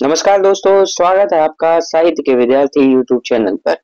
नमस्कार दोस्तों, स्वागत है आपका साहित्य के विद्यार्थी यूट्यूब चैनल पर।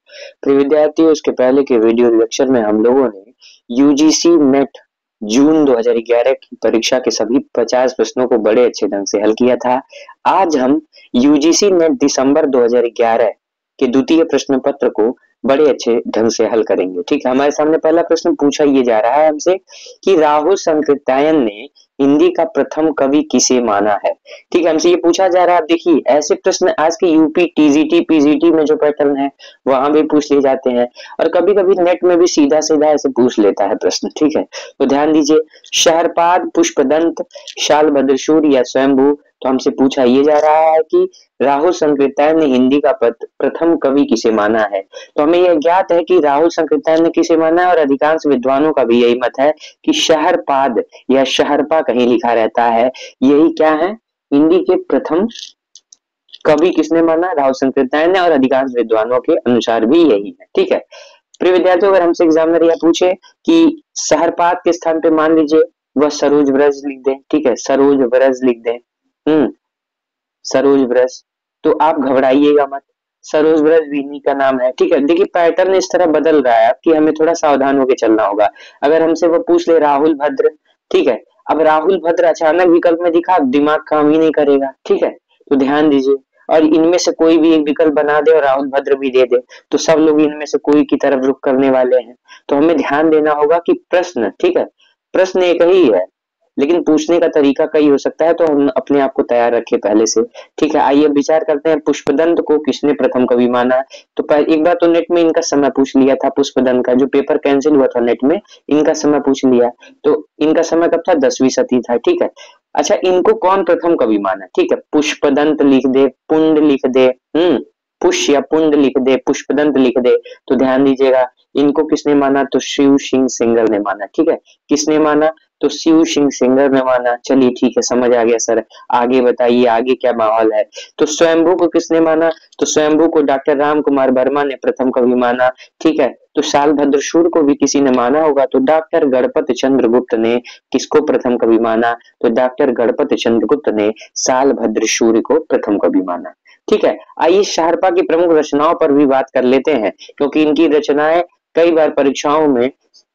प्रिय विद्यार्थियों, इसके पहले के वीडियो लेक्चर में हम लोगों ने यूजीसी नेट जून 2011 की परीक्षा के सभी 50 प्रश्नों को बड़े अच्छे ढंग से हल किया था। आज हम यूजीसी नेट दिसंबर 2011 के द्वितीय प्रश्न पत्र को बड़े अच्छे ढंग से हल करेंगे। ठीक है, हमारे सामने पहला प्रश्न पूछा ये जा रहा है हमसे कि राहुल सांकृत्यायन ने हिंदी का प्रथम कवि किसे माना है। ठीक है, हमसे ये पूछा जा रहा है। आप देखिए, ऐसे प्रश्न आज के यूपी टीजीटी पीजीटी में जो पैटर्न है वहां भी पूछ लिए जाते हैं और कभी कभी नेट में भी सीधा सीधा ऐसे पूछ लेता है प्रश्न। ठीक है, तो ध्यान दीजिए, शहरपाद, पुष्पदंत, शाल भद्रशूर या स्वयंभू। तो हमसे पूछा ये जा रहा है कि राहुल सांकृत्यायन ने हिंदी का प्रथम कवि किसे माना है। तो हमें यह ज्ञात है कि राहुल सांकृत्यायन ने किसे माना है और अधिकांश विद्वानों का भी यही मत है कि शहरपाद या शहरपा कहीं लिखा रहता है, यही क्या है, हिंदी के प्रथम कवि किसने माना, राहुल सांकृत्यायन ने, और अधिकांश विद्वानों के अनुसार भी यही है। ठीक है, प्रिय विद्यार्थियों, अगर हमसे एग्जामिनर यह पूछे कि सहरपात के स्थान पे मान लीजिए वह सरोज ब्रज लिख दे। ठीक है, सरोज ब्रज लिख दे। सरोज ब्रज, तो आप घबराइएगा मत, सरोज ब्रज भी इन्हीं का नाम है। ठीक है, देखिए पैटर्न इस तरह बदल रहा है कि हमें थोड़ा सावधान होकर चलना होगा। अगर हमसे वो पूछ ले राहुल भद्र, ठीक है, अब राहुल भद्र अचानक विकल्प में दिखा, दिमाग काम ही नहीं करेगा। ठीक है, तो ध्यान दीजिए, और इनमें से कोई भी एक विकल्प बना दे और राहुल भद्र भी दे दे तो सब लोग इनमें से कोई की तरफ रुख करने वाले हैं। तो हमें ध्यान देना होगा कि प्रश्न, ठीक है, प्रश्न एक ही है लेकिन पूछने का तरीका कई हो सकता है, तो हम अपने आप को तैयार रखें पहले से। ठीक है, आइए विचार करते हैं, पुष्पदंत को किसने प्रथम कवि माना। तो एक बार तो नेट में इनका समय पूछ लिया था, पुष्पदंत का जो पेपर कैंसिल हुआ था नेट में, इनका समय पूछ लिया। तो इनका समय कब था, 10वीं सदी था। ठीक है, अच्छा, इनको कौन प्रथम कवि माना। ठीक है, पुष्पदंत लिख दे, पुंड लिख दे, पुष्य या पुंड लिख दे, पुष्पदंत लिख दे, तो ध्यान दीजिएगा, इनको किसने माना, तो शिव सिंह सेंगर ने माना। ठीक है, किसने माना, तो शिव सिंह सेंगर ने माना। चलिए ठीक है, समझ आ गया सर, आगे बताइए, आगे क्या माहौल है। तो स्वयंभू को किसने माना, तो स्वयंभू को डॉक्टर राम कुमार वर्मा ने प्रथम कवि माना। ठीक है, तो शाल भद्रशूर को भी किसी ने माना होगा, तो डॉक्टर गणपत चंद्रगुप्त ने किसको प्रथम कवि माना, तो डॉक्टर गणपत चंद्रगुप्त ने शाल भद्रशूर को प्रथम कवि माना। ठीक है, आइए शाहरपा की प्रमुख रचनाओं पर भी बात कर लेते हैं, क्योंकि इनकी रचनाएं कई बार परीक्षाओं में,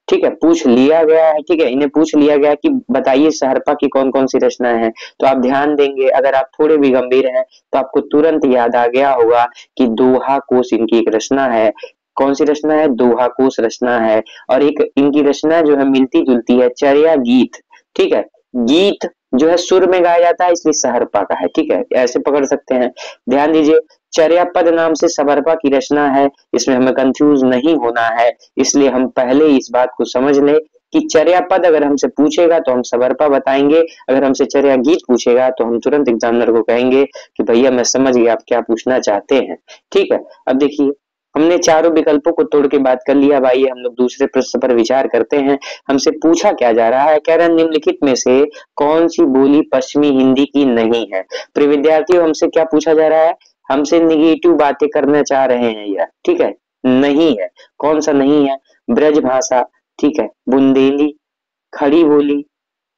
ठीक है, पूछ लिया गया है। ठीक है, इन्हें पूछ लिया गया कि बताइए शाहरपा की कौन कौन सी रचनाएं हैं। तो आप ध्यान देंगे, अगर आप थोड़े भी गंभीर हैं तो आपको तुरंत याद आ गया होगा कि दोहा कोश इनकी एक रचना है। कौन सी रचना है, दोहा कोश रचना है। और एक इनकी रचना जो है मिलती जुलती है, चर्या गीत। ठीक है, गीत जो है सुर में गाया जाता है, इसलिए सहरपा का है। ठीक है, ऐसे पकड़ सकते हैं। ध्यान दीजिए, चर्या पद नाम से सहरपा की रचना है, इसमें हमें कंफ्यूज नहीं होना है, इसलिए हम पहले इस बात को समझ ले कि चर्या पद अगर हमसे पूछेगा तो हम सहरपा बताएंगे, अगर हमसे चर्या गीत पूछेगा तो हम तुरंत एग्जामिनर को कहेंगे कि भैया मैं समझ गया आप क्या पूछना चाहते हैं। ठीक है, अब देखिए, हमने चारों विकल्पों को तोड़ के बात कर लिया। भाई हम लोग दूसरे प्रश्न पर विचार करते हैं। हमसे पूछा क्या जा रहा है, कह रहे हैं निम्नलिखित में से कौन सी बोली पश्चिमी हिंदी की नहीं है। प्रिय विद्यार्थियों, हमसे क्या पूछा जा रहा है, हमसे निगेटिव बातें करना चाह रहे हैं यह। ठीक है, नहीं है, कौन सा नहीं है, ब्रज भाषा, ठीक है, बुंदेली, खड़ी बोली,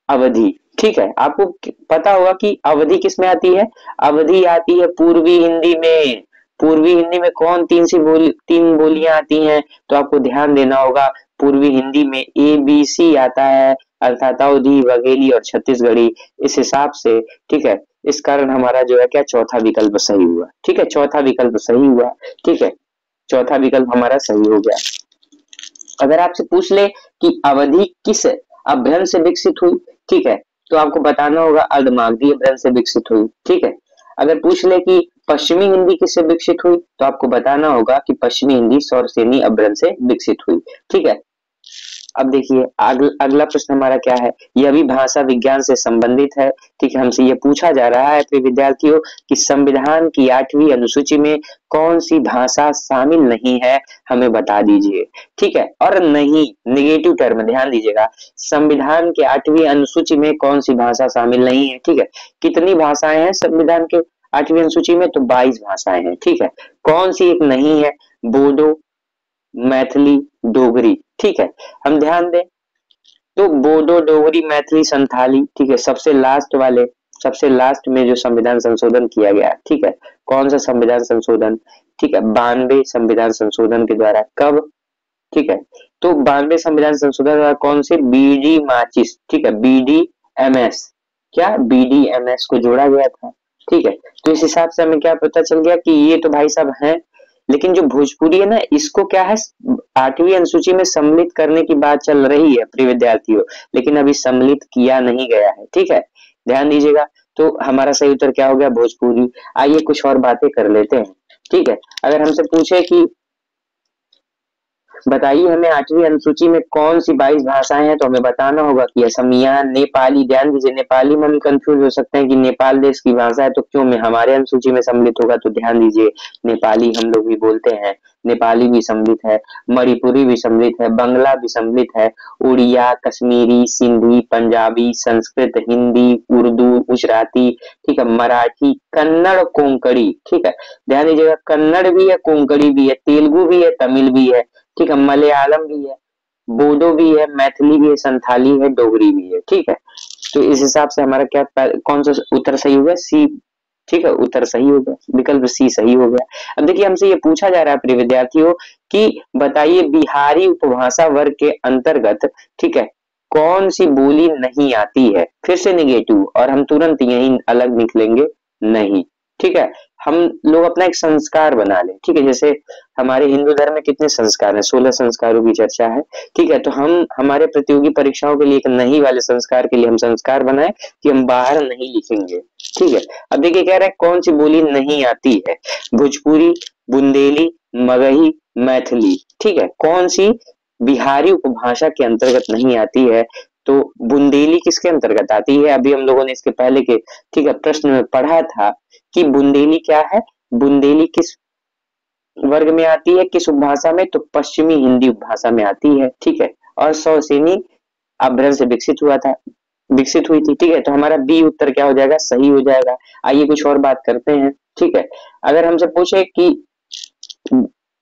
अवधि। ठीक है, आपको पता होगा कि अवधि किसमें आती है, अवधि आती है पूर्वी हिंदी में। पूर्वी हिंदी में कौन तीन बोलियां आती हैं, तो आपको ध्यान देना होगा, पूर्वी हिंदी में ABC आता है, अर्थात अवधी, बघेली और छत्तीसगढ़ी, इस हिसाब से। ठीक है, इस कारण हमारा जो है क्या, चौथा विकल्प सही हुआ। ठीक है, चौथा विकल्प सही हुआ। ठीक है, चौथा विकल्प हमारा सही हो गया। अगर आपसे पूछ ले कि अवधि किस अभ्रंश से विकसित हुई, ठीक है, तो आपको बताना होगा अर्धमागधी अभ्रंश से विकसित हुई। ठीक है, अगर पूछ ले कि पश्चिमी हिंदी किससे विकसित हुई, तो आपको बताना होगा कि पश्चिमी हिंदी सौरसेनी अभ्रंश से विकसित हुई। ठीक है, अब देखिए अगला प्रश्न हमारा क्या है, यह भी भाषा विज्ञान से संबंधित है। ठीक है, हमसे यह पूछा जा रहा है प्रिय विद्यार्थियों कि संविधान की 8वीं अनुसूची में कौन सी भाषा शामिल नहीं है, हमें बता दीजिए। ठीक है, और नहीं निगेटिव टर्म, ध्यान दीजिएगा, संविधान के 8वीं अनुसूची में कौन सी भाषा शामिल नहीं है। ठीक है, कितनी भाषाएं हैं संविधान के 8वीं अनुसूची में, तो 22 भाषाएं हैं। ठीक है, कौन सी एक नहीं है, बोडो, मैथिली, डोगरी। ठीक है, हम ध्यान दें तो बोडो, डोगरी, मैथिली, संथाली, ठीक है, सबसे लास्ट वाले सबसे लास्ट में जो संविधान संशोधन किया गया, ठीक है, कौन सा संविधान संशोधन, ठीक है, 92 संविधान संशोधन के द्वारा, कब, ठीक है, तो 92 संविधान संशोधन द्वारा कौन से, बीडी माचिस, ठीक है, बीडीएमएस, क्या बीडीएमएस को जोड़ा गया था, ठीक है। तो इस हिसाब से हमें क्या पता चल गया कि ये तो भाई साहब हैं, लेकिन जो भोजपुरी है ना, इसको क्या है, 8वीं अनुसूची में सम्मिलित करने की बात चल रही है प्रिय विद्यार्थियों, लेकिन अभी सम्मिलित किया नहीं गया है, ठीक है, ध्यान दीजिएगा। तो हमारा सही उत्तर क्या हो गया, भोजपुरी। आइए कुछ और बातें कर लेते हैं, ठीक है। अगर हमसे पूछे कि बताइए हमें 8वीं अनुसूची में कौन सी 22 भाषाएं हैं, तो हमें बताना होगा कि असमिया, नेपाली, ध्यान दीजिए नेपाली में हम कंफ्यूज हो सकते हैं कि नेपाल देश की भाषा है तो क्यों में हमारे अनुसूची में सम्मिलित होगा, तो ध्यान दीजिए नेपाली हम लोग भी बोलते हैं, नेपाली भी सम्मिलित है, मणिपुरी भी सम्मिलित है, बंगला भी सम्मिलित है, उड़िया, कश्मीरी, सिंधी, पंजाबी, संस्कृत, हिंदी, उर्दू, गुजराती, ठीक है, मराठी, कन्नड़, कोंकणी, ठीक है, ध्यान दीजिएगा कन्नड़ भी है, कोंकणी भी है, तेलुगु भी है, तमिल भी है, ठीक है, मलयालम भी है, बोडो भी है, मैथिली भी है, संथाली है, डोगरी भी है, ठीक है। तो इस हिसाब से हमारा क्या कौन सा उत्तर सही हो गया, सी, ठीक है, उत्तर सही हो गया, विकल्प सी सही हो गया। अब देखिए हमसे ये पूछा जा रहा है प्रिय विद्यार्थियों कि बताइए बिहारी उपभाषा वर्ग के अंतर्गत, ठीक है, कौन सी बोली नहीं आती है, फिर से निगेटिव, और हम तुरंत यही अलग निकलेंगे, नहीं, ठीक है। हम लोग अपना एक संस्कार बना लें, ठीक है, जैसे हमारे हिंदू धर्म में कितने संस्कार हैं, 16 संस्कारों की चर्चा है, ठीक है, तो हम हमारे प्रतियोगी परीक्षाओं के लिए एक नहीं वाले संस्कार के लिए हम संस्कार बनाए कि हम बाहर नहीं लिखेंगे, ठीक है। अब देखिए कह रहे हैं कौन सी बोली नहीं आती है, भोजपुरी, बुंदेली, मगही, मैथिली, ठीक है, कौन सी बिहारी उपभाषा के अंतर्गत नहीं आती है, तो बुंदेली किसके अंतर्गत आती है, अभी हम लोगों ने इसके पहले के, ठीक है, प्रश्न में पढ़ा था कि बुंदेली क्या है, बुंदेली किस वर्ग में आती है, किस उपभाषा में, तो पश्चिमी हिंदी उपभाषा में आती है, ठीक है, और सौसेनी अभ्रंश से विकसित हुई थी, ठीक है, तो हमारा बी उत्तर क्या हो जाएगा, सही हो जाएगा। आइए कुछ और बात करते हैं, ठीक है। अगर हमसे पूछे कि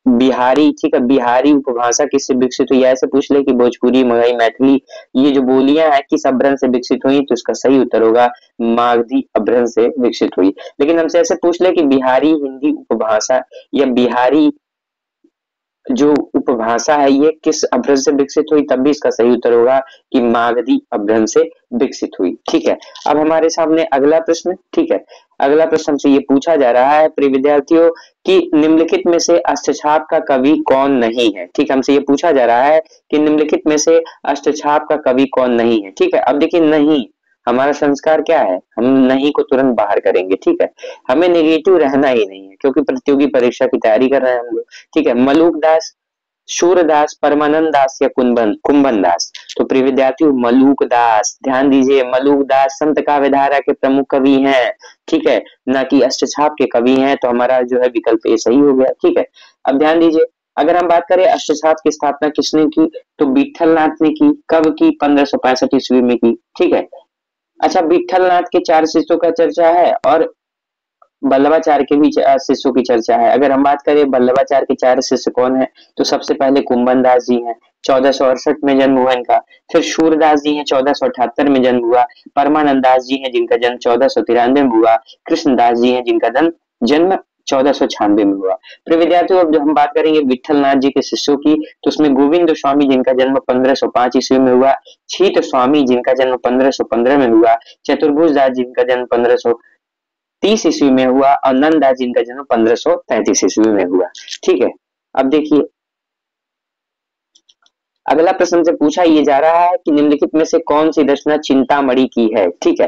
बिहारी, ठीक है, बिहारी उपभाषा किससे विकसित हुई, ऐसे पूछ ले कि भोजपुरी, मगही, मैथिली, ये जो बोलियां हैं किस अभ्रंश से विकसित हुई, तो इसका सही उत्तर होगा मागधी अभ्रंश से विकसित हुई। लेकिन हमसे ऐसे पूछ ले कि बिहारी हिंदी उपभाषा या बिहारी जो उपभाषा है ये किस अभ्रंश से विकसित हुई, तब भी इसका सही उत्तर होगा कि मागधी अभ्रंश से विकसित हुई, ठीक है। अब हमारे सामने अगला प्रश्न, ठीक है, अगला प्रश्न हमसे ये पूछा जा रहा है प्रिय विद्यार्थियों कि निम्नलिखित में से अष्टछाप का कवि कौन नहीं है, ठीक है, हमसे ये पूछा जा रहा है कि निम्नलिखित में से अष्टछाप का कवि कौन नहीं है, ठीक है। अब देखिए नहीं, हमारा संस्कार क्या है, हम नहीं को तुरंत बाहर करेंगे, ठीक है, हमें नेगेटिव रहना ही नहीं है क्योंकि प्रतियोगी परीक्षा की तैयारी कर रहे हैं हम लोग, ठीक है। मलुक दास, सूरदास, परमानंद दास या कुंभन दास, तो प्रिय विद्यार्थियों मलुक दास, ध्यान दीजिए मलुक दास संत काव्यधारा के प्रमुख कवि हैं, ठीक है, ना कि अष्टछाप के कवि हैं, तो हमारा जो है विकल्प ए सही हो गया, ठीक है। अब ध्यान दीजिए अगर हम बात करें अष्टछाप की स्थापना किसने की, तो विठल नाथ ने की, कब की, 1565 ईस्वी में की, ठीक है। अच्छा विठल नाथ के 4 शिष्यों का चर्चा है और बल्लभाचार्य के भी शिष्यों की चर्चा है। अगर हम बात करें बल्लभाचार्य के 4 शिष्य कौन है, तो सबसे पहले कुंभन दास जी हैं, 1468 में जन्म हुआ इनका। फिर सूरदास जी हैं, 1478 में जन्म हुआ। परमानंद दास जी हैं जिनका जन्म 1493 में हुआ। कृष्णदास जी हैं जिनका जन्म 1496 में हुआ। फिर विद्यार्थियों अब जो हम बात करेंगे विठल नाथ जी के शिष्यों की, तो उसमें गोविंद स्वामी जिनका जन्म 1505 ईस्वी में हुआ। छीत स्वामी जिनका जन्म 1515 में हुआ। चतुर्भुज दास जिनका जन्म 1530 ईस्वी में हुआ और नंददास जिनका जन्म 1533 ईस्वी में हुआ, ठीक है। अब देखिए अगला प्रश्न से पूछा ये जा रहा है कि निम्नलिखित में से कौन सी रचना चिंतामणि की है, ठीक है।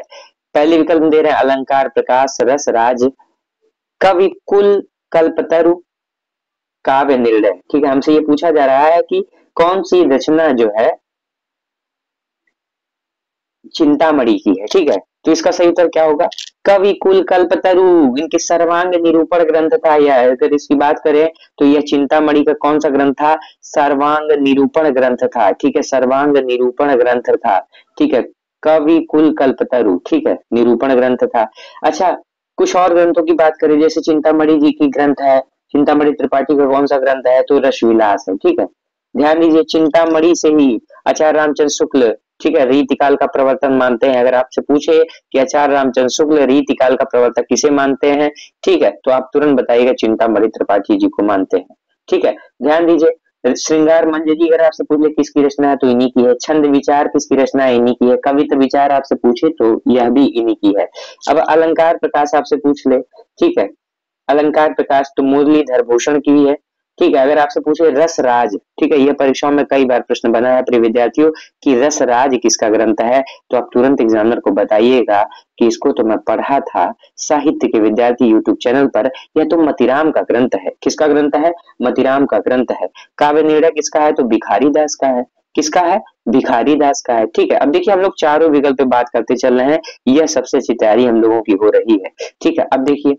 पहले विकल्प दे रहे हैं अलंकार, प्रकाश, रस, राज, कवि कुल, कल्पतरु, काव्य निर्णय, ठीक है। हमसे ये पूछा जा रहा है कि कौन सी रचना जो है चिंतामणि की है, ठीक है। तो इसका सही उत्तर क्या होगा, कवि कुल कल्पतरु, इनके सर्वांग निरूपण ग्रंथ था यह। अगर इसकी बात करें तो यह चिंतामणि का कौन सा ग्रंथ था, सर्वांग निरूपण ग्रंथ था, ठीक है, सर्वांग निरूपण ग्रंथ था, ठीक है। कवि कुल कल्पतरु, ठीक है, निरूपण ग्रंथ था। अच्छा कुछ और ग्रंथों की बात करें जैसे चिंतामणि जी की ग्रंथ है, चिंतामणि त्रिपाठी का कौन सा ग्रंथ है, तो रसविलास है, ठीक है। ध्यान दीजिए चिंतामणि से ही आचार्य रामचंद्र शुक्ल, ठीक है, रीतिकाल का प्रवर्तन मानते हैं। अगर आपसे पूछे कि आचार्य रामचंद्र शुक्ल रीतिकाल का प्रवर्तक किसे मानते हैं, ठीक है, तो आप तुरंत बताइएगा चिंतामणि त्रिपाठी जी को मानते हैं। ठीक है, ध्यान दीजिए, श्रृंगार मंजरी अगर आपसे पूछे किसकी रचना है तो इन्हीं की है। छंद विचार किसकी रचना है, इन्हीं की है। कवित्व विचार आपसे पूछे तो यह भी इन्हीं की है। अब अलंकार प्रकाश आपसे पूछ ले, ठीक है, अलंकार प्रकाश तो मुरलीधर भूषण की है। ठीक है, अगर आपसे पूछे रस राज, ठीक है, यह परीक्षाओं में कई बार प्रश्न बना है प्रिय विद्यार्थियों कि रस राज किसका ग्रंथ है, तो आप तुरंत एग्जामिनर को बताइएगा कि इसको तो मैं पढ़ा था साहित्य के विद्यार्थी यूट्यूब चैनल पर, यह तो मतीराम का ग्रंथ है। किसका ग्रंथ है, मतीराम का ग्रंथ है। काव्य निर्णय किसका है, तो भिखारी दास का है। किसका है, भिखारी दास का है। ठीक है, अब देखिए हम लोग चारों विकल्प पे बात करते चल रहे हैं, यह सबसे अच्छी तैयारी हम लोगों की हो रही है। ठीक है, अब देखिए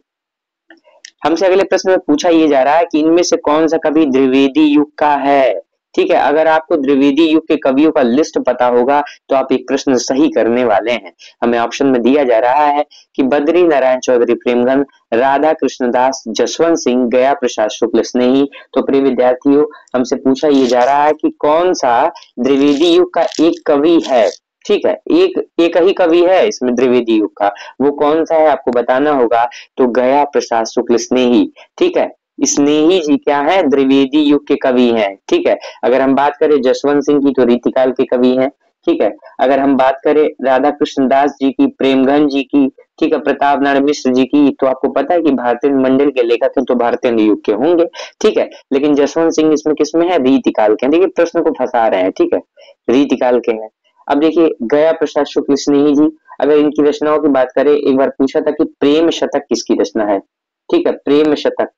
हमसे अगले प्रश्न में पूछा ये जा रहा है कि इनमें से कौन सा कवि द्विवेदी युग का है। ठीक है, अगर आपको द्विवेदी युग के कवियों का लिस्ट पता होगा तो आप एक प्रश्न सही करने वाले हैं। हमें ऑप्शन में दिया जा रहा है कि बद्री नारायण चौधरी प्रेमगन, राधा कृष्णदास, जसवंत सिंह, गया प्रसाद शुक्ल स्नेही। तो प्रिय विद्यार्थियों हमसे पूछा ये जा रहा है कि कौन सा द्विवेदी युग का एक कवि है। ठीक है, एक ही कवि है इसमें द्विवेदी युग का, वो कौन सा है आपको बताना होगा। तो गया प्रसाद शुक्ल स्नेही। ठीक है, स्नेही जी क्या है, द्विवेदी युग के कवि हैं। ठीक है, अगर हम बात करें जसवंत सिंह की तो रीतिकाल के कवि हैं। ठीक है, अगर हम बात करें राधा कृष्णदास जी की, प्रेमगन जी की, ठीक है, प्रताप नारायण मिश्र जी की, तो आपको पता है कि भारतीय मंडल के लेखक हैं तो भारतीय युग के होंगे। ठीक है, लेकिन जसवंत सिंह इसमें किसमें है, रीतिकाल के। देखिए प्रश्न को फंसा रहे हैं, ठीक है, रीतिकाल के हैं। अब देखिए गया प्रसाद शुक्ल स्नेही जी, अगर इनकी रचनाओं की बात करें, एक बार पूछा था कि प्रेम शतक किसकी रचना है। ठीक है, प्रेम शतक,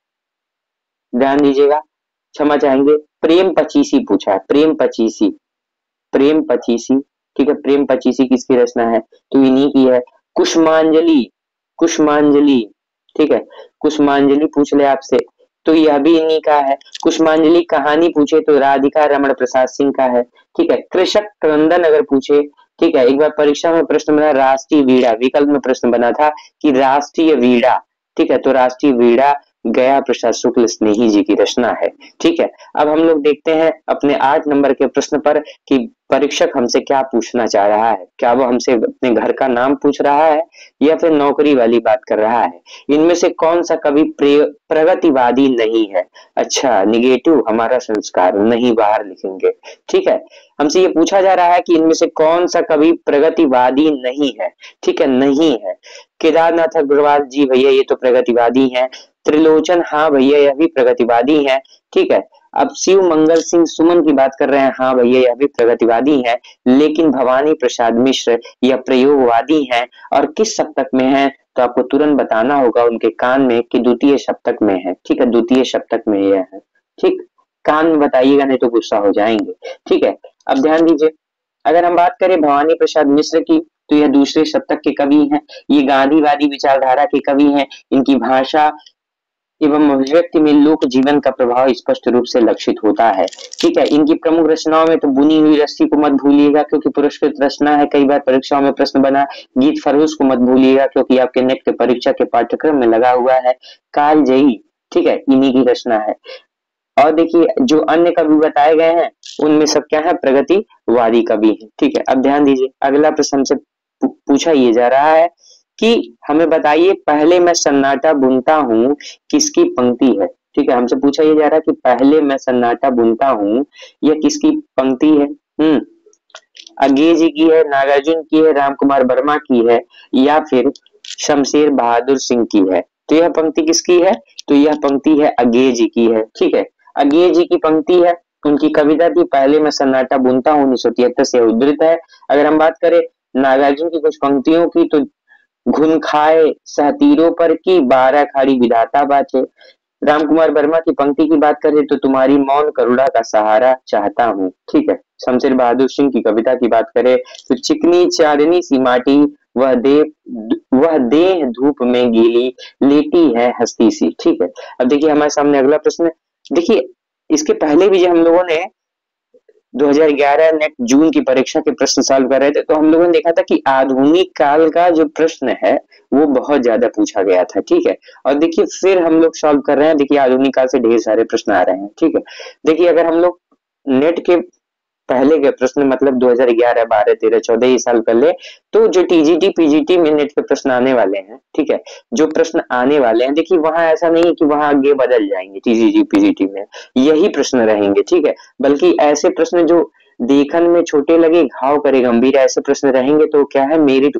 ध्यान दीजिएगा, क्षमा चाहेंगे, प्रेम पचीसी पूछा है, प्रेम पचीसी, प्रेम पचीसी। ठीक है, प्रेम पचीसी किसकी रचना है, तो इन्हीं की है। कुसुमांजलि, कुसुमांजलि, ठीक है, कुसुमांजलि पूछ ले आपसे तो यह भी इन्हीं का है। कुसुमांजलि कहानी पूछे तो राधिका रमण प्रसाद सिंह का है। ठीक है, कृषक क्रंदन अगर पूछे, ठीक है, एक बार परीक्षा में प्रश्न बना राष्ट्रीय वीणा, विकल्प में प्रश्न बना था कि राष्ट्रीय वीणा। ठीक है, तो राष्ट्रीय वीणा गया प्रसाद शुक्ल स्नेही जी की रचना है। ठीक है, अब हम लोग देखते हैं अपने 8 नंबर के प्रश्न पर कि परीक्षक हमसे क्या पूछना चाह रहा है। क्या वो हमसे अपने घर का नाम पूछ रहा है या फिर नौकरी वाली बात कर रहा है। इनमें से कौन सा कवि प्रगतिवादी नहीं है। अच्छा, निगेटिव हमारा संस्कार नहीं, बाहर लिखेंगे। ठीक है, हमसे ये पूछा जा रहा है कि इनमें से कौन सा कवि प्रगतिवादी नहीं है। ठीक है, नहीं है। केदारनाथ अग्रवाल जी भैया ये तो प्रगतिवादी हैं। त्रिलोचन, हाँ भैया यह भी प्रगतिवादी है। ठीक है, अब शिव मंगल सिंह सुमन की बात कर रहे हैं, हाँ भैया यह भी प्रगतिवादी है। लेकिन भवानी प्रसाद मिश्र यह प्रयोगवादी हैं। और किस शतक में है, तो आपको तुरंत बताना होगा उनके कान में कि द्वितीय शतक में है। ठीक है, द्वितीय शतक में यह है। ठीक, कान में बताइएगा नहीं तो गुस्सा हो जाएंगे। ठीक है, अब ध्यान दीजिए, अगर हम बात करें भवानी प्रसाद मिश्र की तो यह दूसरे शतक के कवि हैं। ये गांधीवादी विचारधारा के कवि हैं। इनकी भाषा एवं अभिव्यक्ति में लोक जीवन का प्रभाव स्पष्ट रूप से लक्षित होता है। ठीक है, इनकी प्रमुख रचनाओं में तो बुनी हुई रस्सी को मत भूलिएगा क्योंकि पुरस्कृत रचना है, कई बार परीक्षाओं में प्रश्न बना। गीत फरोश को मत भूलिएगा क्योंकि आपके नेट के परीक्षा के पाठ्यक्रम में लगा हुआ है। कालजयी, ठीक है, इन्हीं की रचना है। और देखिए जो अन्य कवि बताए गए हैं उनमें सब क्या है, प्रगतिवादी कवि है। ठीक है, अब ध्यान दीजिए, अगला प्रश्न हमसे पूछा ये जा रहा है कि हमें बताइए पहले मैं सन्नाटा बुनता हूँ किसकी पंक्ति है। ठीक है, हमसे पूछा ये जा रहा है कि पहले मैं सन्नाटा बुनता हूँ यह किसकी पंक्ति है। अज्ञे जी की है, नागार्जुन की है, राम कुमार वर्मा की है या फिर शमशेर बहादुर सिंह की है। तो यह पंक्ति किसकी है, तो यह पंक्ति है अज्ञे जी की है। ठीक है, अज्ञे जी की पंक्ति है। उनकी कविता थी पहले मैं सन्नाटा बुनता हूँ, 1973 से उद्धृत है। अगर हम बात करें नागार्जुन की कुछ पंक्तियों की तो घुन खाए सहतीरों पर की 12 खाड़ी विधाता बाचे। राम कुमार वर्मा की पंक्ति की बात करें तो तुम्हारी मौन करुणा का सहारा चाहता हूँ। ठीक है, शमशेर बहादुर सिंह की कविता की बात करें तो चिकनी चांदनी सी माटी वह देह धूप में गीली लेटी है हस्ती सी। ठीक है, अब देखिए हमारे सामने अगला प्रश्न। देखिए इसके पहले भी जो हम लोगों ने 2011 नेट जून की परीक्षा के प्रश्न सॉल्व कर रहे थे तो हम लोगों ने देखा था कि आधुनिक काल का जो प्रश्न है वो बहुत ज्यादा पूछा गया था। ठीक है, और देखिए फिर हम लोग सॉल्व कर रहे हैं। देखिए आधुनिक काल से ढेर सारे प्रश्न आ रहे हैं। ठीक है, देखिए अगर हम लोग नेट के पहले के प्रश्न मतलब 2011, 12, 13, 14 ये साल पहले, तो जो टीजीटी पीजीटी में नेट के प्रश्न आने वाले हैं, ठीक है, जो प्रश्न आने वाले हैं, देखिए वहां ऐसा नहीं है कि वहां आगे बदल जाएंगे, टीजीटी पीजीटी में यही प्रश्न रहेंगे, ठीक है, बल्कि ऐसे प्रश्न जो देखने में छोटे लगे घाव करे गंभीर, ऐसे प्रश्न रहेंगे, तो क्या है मेरिट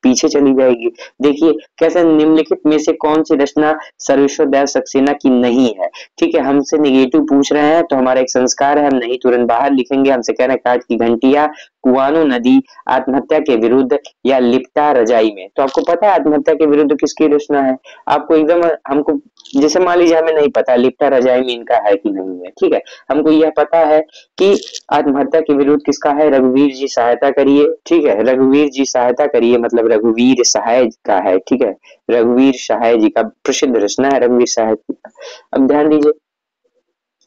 पीछे चली जाएगी। देखिए कैसे निम्नलिखित में से कौन सी रचना सर्वेश्वर दयाल सक्सेना की नहीं है, ठीक है, हमसे निगेटिव पूछ रहे हैं तो हमारा एक संस्कार है, हम नहीं तुरंत बाहर लिखेंगे, हमसे कह रहे हैं काट की घंटिया, कुआनो नदी, आत्महत्या के विरुद्ध, या लिपटा रजाई में। तो आपको पता है आत्महत्या के विरुद्ध किसकी रचना है? आपको एकदम हमको जैसे मान लीजिए हमें नहीं पता लिपटा रजाई में इनका है कि नहीं है, ठीक है, हमको यह पता है कि आत्महत्या के विरुद्ध किसका है, रघुवीर जी सहायता करिए, ठीक है, रघुवीर जी सहायता करिए मतलब रघुवीर सहाय का है, ठीक है, रघुवीर सहाय जी का प्रसिद्ध रचना है रघुवीर सहाय जी का। अब ध्यान दीजिए,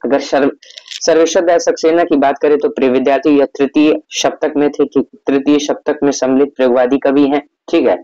अगर सर्वेश्वर दयाल सक्सेना की बात करें तो प्रिय विद्यार्थी यह तृतीय शतक में थे, तृतीय शतक में सम्मिलित प्रयोगवादी कवि हैं, ठीक है।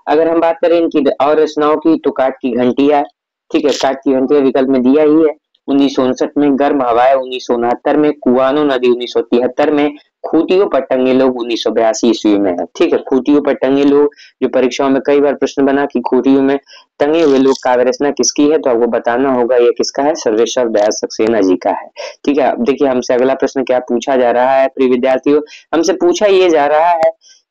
अगर हम बात करें इनकी और रचनाओं की तो काट की घंटिया, ठीक है, काट की घंटिया विकल्प में दिया ही है, 1959 में, गर्म हवाएं 1969 में, कुआनो नदी 1973 में, खूटियों पर टंगे लोग 1982 ईस्वी में है, ठीक है, खूटियों पर टंगे लोग, जो परीक्षाओं में कई बार प्रश्न बना कि खूटियों में टंगे हुए लोग काव्य रचना किसकी है, तो आपको बताना होगा ये किसका है, सर्वेश्वर दयाल सक्सेना जी का है, ठीक है। अब देखिए हमसे अगला प्रश्न क्या पूछा जा रहा है प्रिय विद्यार्थियों, हमसे पूछा ये जा रहा है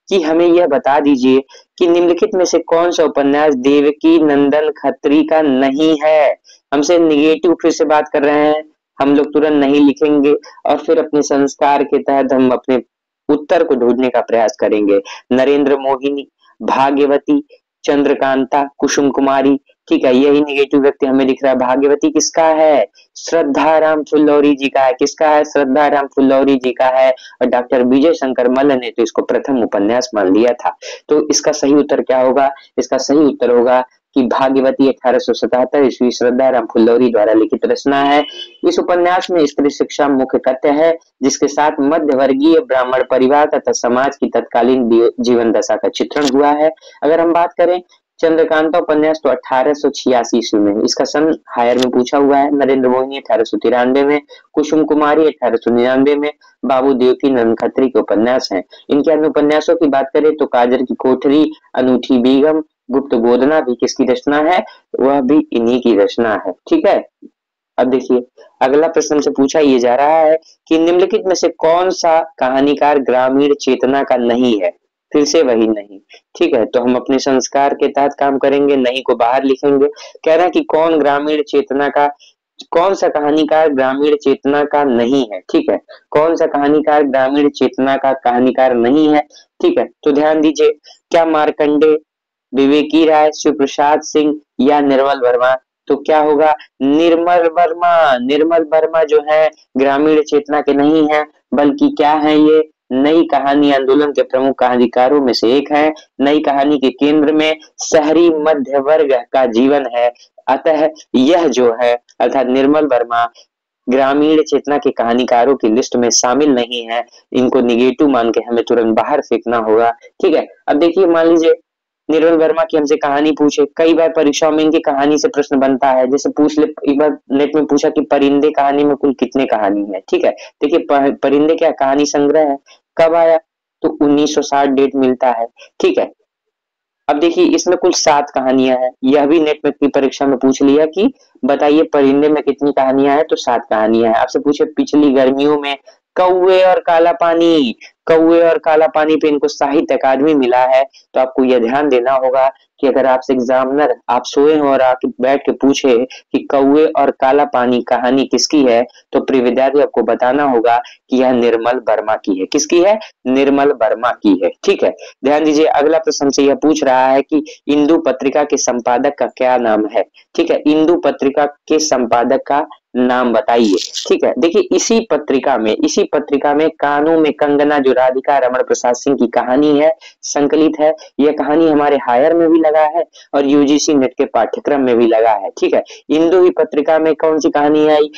कि हमें यह बता दीजिए कि निम्नलिखित में से कौन सा उपन्यास देवकी नंदन खत्री का नहीं है। हमसे निगेटिव फिर से बात कर रहे हैं, हम लोग तुरंत नहीं लिखेंगे और फिर अपने संस्कार के तहत हम अपने उत्तर को ढूंढने का प्रयास करेंगे। नरेंद्र मोहिनी, भाग्यवती, चंद्रकांता, कुसुम कुमारी, ठीक है, यही निगेटिव व्यक्ति हमें दिख रहा है। भाग्यवती किसका है? श्रद्धा राम फुल्लौरी जी का है। किसका है? श्रद्धा राम फुल्लौरी जी का है। और डॉक्टर विजय शंकर मल्ल ने तो इसको प्रथम उपन्यास मान लिया था। तो इसका सही उत्तर क्या होगा? इसका सही उत्तर होगा कि भाग्यवती 1877 ईस्वी श्रद्धा राम फुल्लौरी द्वारा लिखित रचना है। इस उपन्यास में स्त्री शिक्षा मुख्य तथ्य है, जिसके साथ मध्य वर्गीय ब्राह्मण परिवार तथा समाज की तत्कालीन जीवन दशा का चित्रण हुआ है। अगर हम बात करें चंद्रकांता उपन्यास तो 1886 ईस्वी में, इसका सन हायर में पूछा हुआ है। नरेंद्र मोहिनी 1893 में, कुसुम कुमारी 1899 में, बाबू देवकी नंदन खत्री के उपन्यास हैं। इनके अन्य उपन्यासों की बात करें तो काजर की कोठरी, अनूठी बेगम, गुप्त गोदना भी किसकी रचना है? वह भी इन्हीं की रचना है, ठीक है। अब देखिए अगला प्रश्न से पूछा ये जा रहा है कि निम्नलिखित में से कौन सा कहानीकार ग्रामीण चेतना का नहीं है? फिर से वही नहीं, ठीक है, तो हम अपने संस्कार के तहत काम करेंगे, नहीं को बाहर लिखेंगे। कह रहे हैं कि कौन ग्रामीण चेतना का, कौन सा कहानीकार ग्रामीण चेतना का नहीं है, ठीक है, कौन सा कहानीकार ग्रामीण चेतना का कहानीकार नहीं है, ठीक है। तो ध्यान दीजिए, क्या मार्कंडे, विवेकी राय, शिव प्रसाद सिंह या निर्मल वर्मा? तो क्या होगा? निर्मल वर्मा। निर्मल वर्मा जो है ग्रामीण चेतना के नहीं है, बल्कि क्या है ये? नई कहानी आंदोलन के प्रमुख कहानीकारों में से एक है। नई कहानी के केंद्र में शहरी मध्य वर्ग का जीवन है, अतः यह जो है अर्थात निर्मल वर्मा ग्रामीण चेतना के कहानीकारों की लिस्ट में शामिल नहीं है। इनको निगेटिव मान के हमें तुरंत बाहर फेंकना होगा, ठीक है। अब देखिए मान लीजिए निर्मल वर्मा की हमसे कहानी पूछे, कई बार परीक्षाओं में इनकी कहानी से प्रश्न बनता है। जैसे पूछ ले, एक बार नेट में पूछा कि परिंदे कहानी में कुल कितने कहानी है, ठीक है। देखिए परिंदे क्या कहानी संग्रह है, कब आया? तो 1960 डेट मिलता है, ठीक है। अब देखिए इसमें कुल 7 कहानियां हैं। यह भी नेट में की परीक्षा में पूछ लिया कि बताइए परिंदे में कितनी कहानियां हैं, तो 7 कहानियां हैं। आपसे पूछे पिछली गर्मियों में कौवे और काला पानी, कौवे और काला पानी पे इनको साहित्य अकादमी मिला है। तो आपको यह ध्यान देना होगा कि अगर आपसे एग्जामिनर आप सोए हो और आके बैठ के पूछे कि कौवे और काला पानी कहानी किसकी है, तो प्रिय विद्यार्थी आपको बताना होगा कि यह निर्मल वर्मा की है। किसकी है? निर्मल वर्मा की है, ठीक है। ध्यान दीजिए अगला प्रश्न से यह पूछ रहा है कि इंदु पत्रिका के संपादक का क्या नाम है, ठीक है। इंदु पत्रिका के संपादक का नाम बताइए, ठीक है। देखिए इसी पत्रिका में कानों में कंगना जो राधिका रमण प्रसाद सिंह की कहानी है संकलित है। यह कहानी हमारे हायर में भी लगा है और यूजीसी नेट के पाठ्यक्रम में भी लगा है, ठीक है। इंदु ही पत्रिका में कौन सी कहानी आई?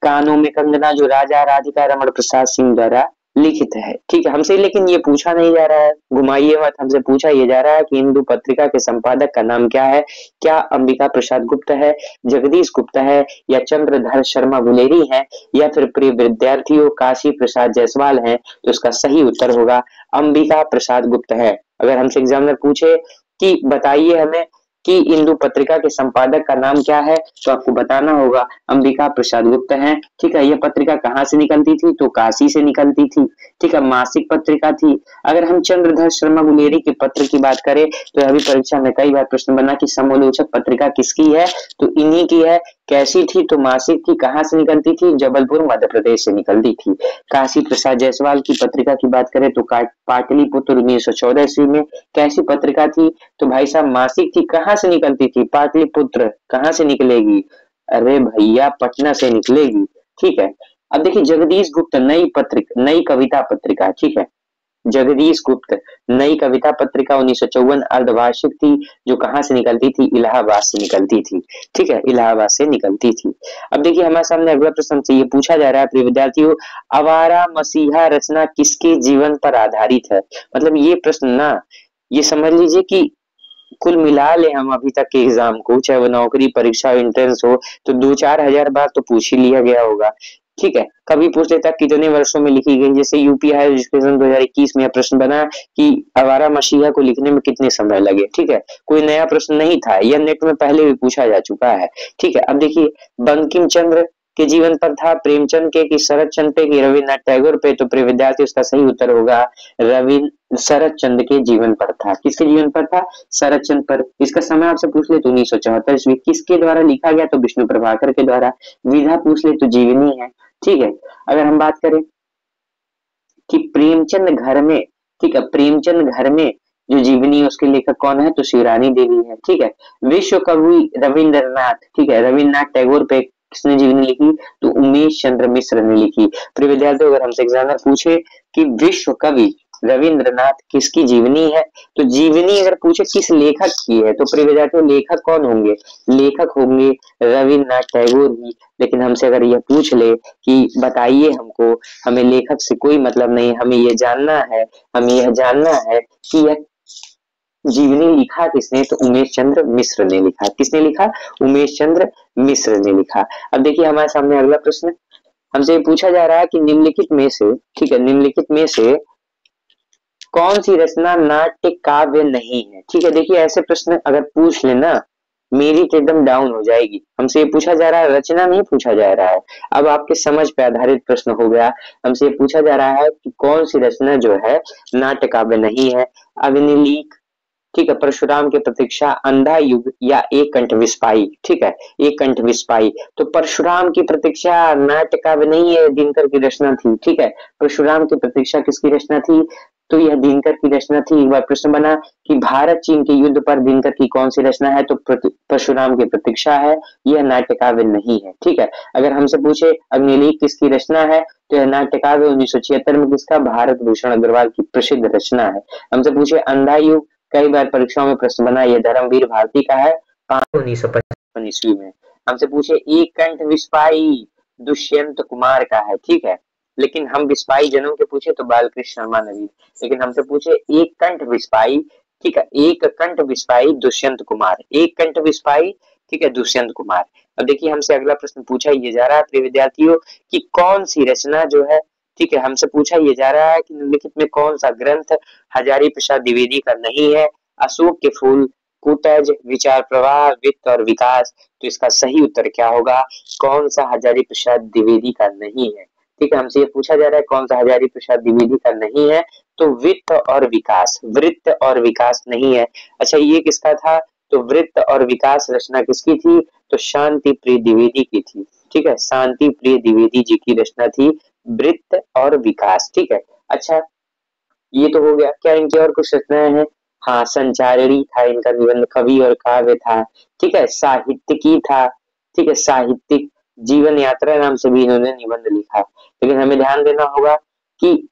कानों में कंगना, जो राजा राधिका रमण प्रसाद सिंह द्वारा लिखित है, ठीक है हमसे, लेकिन ये पूछा नहीं जा रहा है, घुमाइए मत, हमसे पूछा ये जा रहा है कि हिंदू पत्रिका के संपादक का नाम क्या है। क्या अंबिका प्रसाद गुप्ता है, जगदीश गुप्ता है, या चंद्रधर शर्मा गुलेरी है, या फिर प्रिय विद्यार्थियों काशी प्रसाद जायसवाल है। तो इसका सही उत्तर होगा अंबिका प्रसाद गुप्ता है। अगर हमसे एग्जामिनर पूछे कि बताइए हमें कि इंदु पत्रिका के संपादक का नाम क्या है, तो आपको बताना होगा अंबिका प्रसाद गुप्ता है। ठीक है, यह पत्रिका कहाँ से निकलती थी, तो काशी से निकलती थी। ठीक है, मासिक पत्रिका थी। अगर हम चंद्रधर शर्मा गुलेरी के पत्र की बात करें तो अभी परीक्षा में कई बार प्रश्न बना कि समालोचक पत्रिका किसकी है, तो इन्हीं की है। कैसी थी, तो मासिक थी। कहाँ से निकलती थी, जबलपुर मध्य प्रदेश से निकलती थी। काशी प्रसाद जायसवाल की पत्रिका की बात करें तो पाटलिपुत्र 1914 ईस्वी में। कैसी पत्रिका थी, तो भाई साहब मासिक थी। कहाँ से निकलती थी, पाटलिपुत्र। कहाँ से निकलेगी, अरे भैया पटना से निकलेगी। ठीक है, अब देखिए जगदीश गुप्त नई कविता पत्रिका। ठीक है, जगदीश गुप्त नई कविता पत्रिका 1954 अर्धवार्षिक थी, जो कहां से निकलती थी, इलाहाबाद से निकलती थी। ठीक है, इलाहाबाद से निकलती थी। अब देखिए हमारे सामने अगला प्रश्न से ये पूछा जा रहा है प्रिय विद्यार्थियों, आवारा मसीहा रचना किसके जीवन पर आधारित है। मतलब ये प्रश्न ना, ये समझ लीजिए कि कुल मिला ले हम अभी तक के एग्जाम को, चाहे वो नौकरी परीक्षा एंट्रेंस हो, तो 2-4 हजार बार तो पूछ ही लिया गया होगा। ठीक है, कभी पूछ लेता कितने वर्षों में लिखी गई, जैसे यूपी हायर एजुकेशन 2021 में प्रश्न बना कि आवारा मसीहा को लिखने में कितने समय लगे। ठीक है, कोई नया प्रश्न नहीं था, यह नेट में पहले भी पूछा जा चुका है। ठीक है, अब देखिए बंकिम चंद्र के जीवन पर था, प्रेमचंद के, कि शरद चंद्र पे, कि रविन्द्रनाथ टैगोर पे। तो प्रिय विद्यार्थी उसका सही उत्तर होगा शरद चंद्र के जीवन पर था। किसके जीवन पर था, शरद चंद्र पर। इसका समय आपसे पूछ ले तो 1974 ईस्वी। किसके द्वारा लिखा गया, तो विष्णु प्रभाकर के द्वारा। विधा पूछ ले तो जीवनी है। ठीक है, अगर हम बात करें कि प्रेमचंद घर में, ठीक है प्रेमचंद घर में जो जीवनी है उसके लेखक कौन है, तो शिवरानी देवी है। ठीक है, विश्व कवि रविंद्रनाथ, ठीक है रविन्द्रनाथ टैगोर पे किसने जीवनी लिखी, तो उमेश चंद्र मिश्र ने लिखी। प्रिय विद्यार्थियों अगर हमसे एग्जामिनर पूछे कि विश्व कवि रविंद्रनाथ किसकी जीवनी है, तो जीवनी अगर पूछे किस लेखक की है, तो प्रिय विद्यार्थियों लेखक कौन होंगे, लेखक होंगे रविन्द्रनाथ टैगोर ही। लेकिन हमसे अगर यह पूछ ले कि बताइए हमको, हमें लेखक से कोई मतलब नहीं, हमें यह जानना है, हमें यह जानना है कि यह जीवनी लिखा किसने, तो उमेश चंद्र मिश्र ने लिखा। किसने लिखा, उमेश चंद्र मिश्र ने लिखा। अब देखिए हमारे सामने अगला प्रश्न हमसे पूछा जा रहा है कि निम्नलिखित में से, ठीक है निम्नलिखित में से कौन सी रचना नाट्य काव्य नहीं है। ठीक है, देखिए ऐसे प्रश्न अगर पूछ लेना मेरी तो एकदम डाउन हो जाएगी। हमसे ये पूछा जा रहा है, रचना नहीं पूछा जा रहा है, अब आपके समझ पे आधारित प्रश्न हो गया। हमसे ये पूछा जा रहा है कि कौन सी रचना जो है नाट्य काव्य नहीं है। अग्निलीक, ठीक है परशुराम की प्रतीक्षा, अंधा युग, या एक कंठ विस्पाई। ठीक है, एक कंठ विस्पाई। तो परशुराम की प्रतीक्षा नाट्य काव्य नहीं है, दिनकर की रचना थी। ठीक है, परशुराम की प्रतीक्षा किसकी रचना थी, तो यह दिनकर की रचना थी। एक बार प्रश्न बना कि भारत चीन के युद्ध पर दिनकर की कौन सी रचना है, तो परशुराम की प्रतीक्षा है, यह नाट्य काव्य नहीं है। ठीक है, अगर हमसे पूछे अग्निलीक किसकी रचना है, तो यह नाट्य काव्य 1976 में किसका, भारत भूषण अग्रवाल की प्रसिद्ध रचना है। हमसे पूछे अंधा युग, कई बार परीक्षाओं में प्रश्न बना, यह धर्मवीर भारती का है, 1955 ईस्वी में। हमसे पूछे एक कंठ विस्पाई दुष्यंत कुमार का है। ठीक है, लेकिन हम विस्पाई जनों के पूछे तो बालकृष्ण शर्मा नवीन। लेकिन हमसे पूछे एक कंठ विस्पाई, ठीक है एक कंठ विस्पाई दुष्यंत कुमार, एक कंठ विस्पाई, ठीक है दुष्यंत कुमार। अब देखिए हमसे अगला प्रश्न पूछा ये जा रहा है प्रिय विद्यार्थियों कि कौन सी रचना जो है, ठीक है हमसे पूछा ये जा रहा है कि निम्नलिखित में कौन सा ग्रंथ हजारी प्रसाद द्विवेदी का नहीं है। अशोक के फूल, कुतज, विचार प्रवाह, वित्त और विकास। तो इसका सही उत्तर क्या होगा, कौन सा हजारी प्रसाद द्विवेदी का नहीं है। ठीक है, हमसे ये पूछा जा रहा है कौन सा हजारी प्रसाद द्विवेदी का नहीं है, तो वित्त और विकास, वृत्त और विकास नहीं है। अच्छा ये किसका था, तो वृत्त और विकास रचना किसकी थी, तो शांति प्रिय द्विवेदी की थी। ठीक है, शांति प्रिय द्विवेदी जी की रचना थी वृत्त और विकास। ठीक है, अच्छा ये तो हो गया, क्या इनकी और कुछ रचनाएं हैं, हाँ संचारिणी था इनका निबंध, कवि और काव्य था। ठीक है, साहित्यिकी था, ठीक है साहित्यिक, जीवन यात्रा नाम से भी इन्होंने निबंध लिखा। लेकिन हमें ध्यान देना होगा कि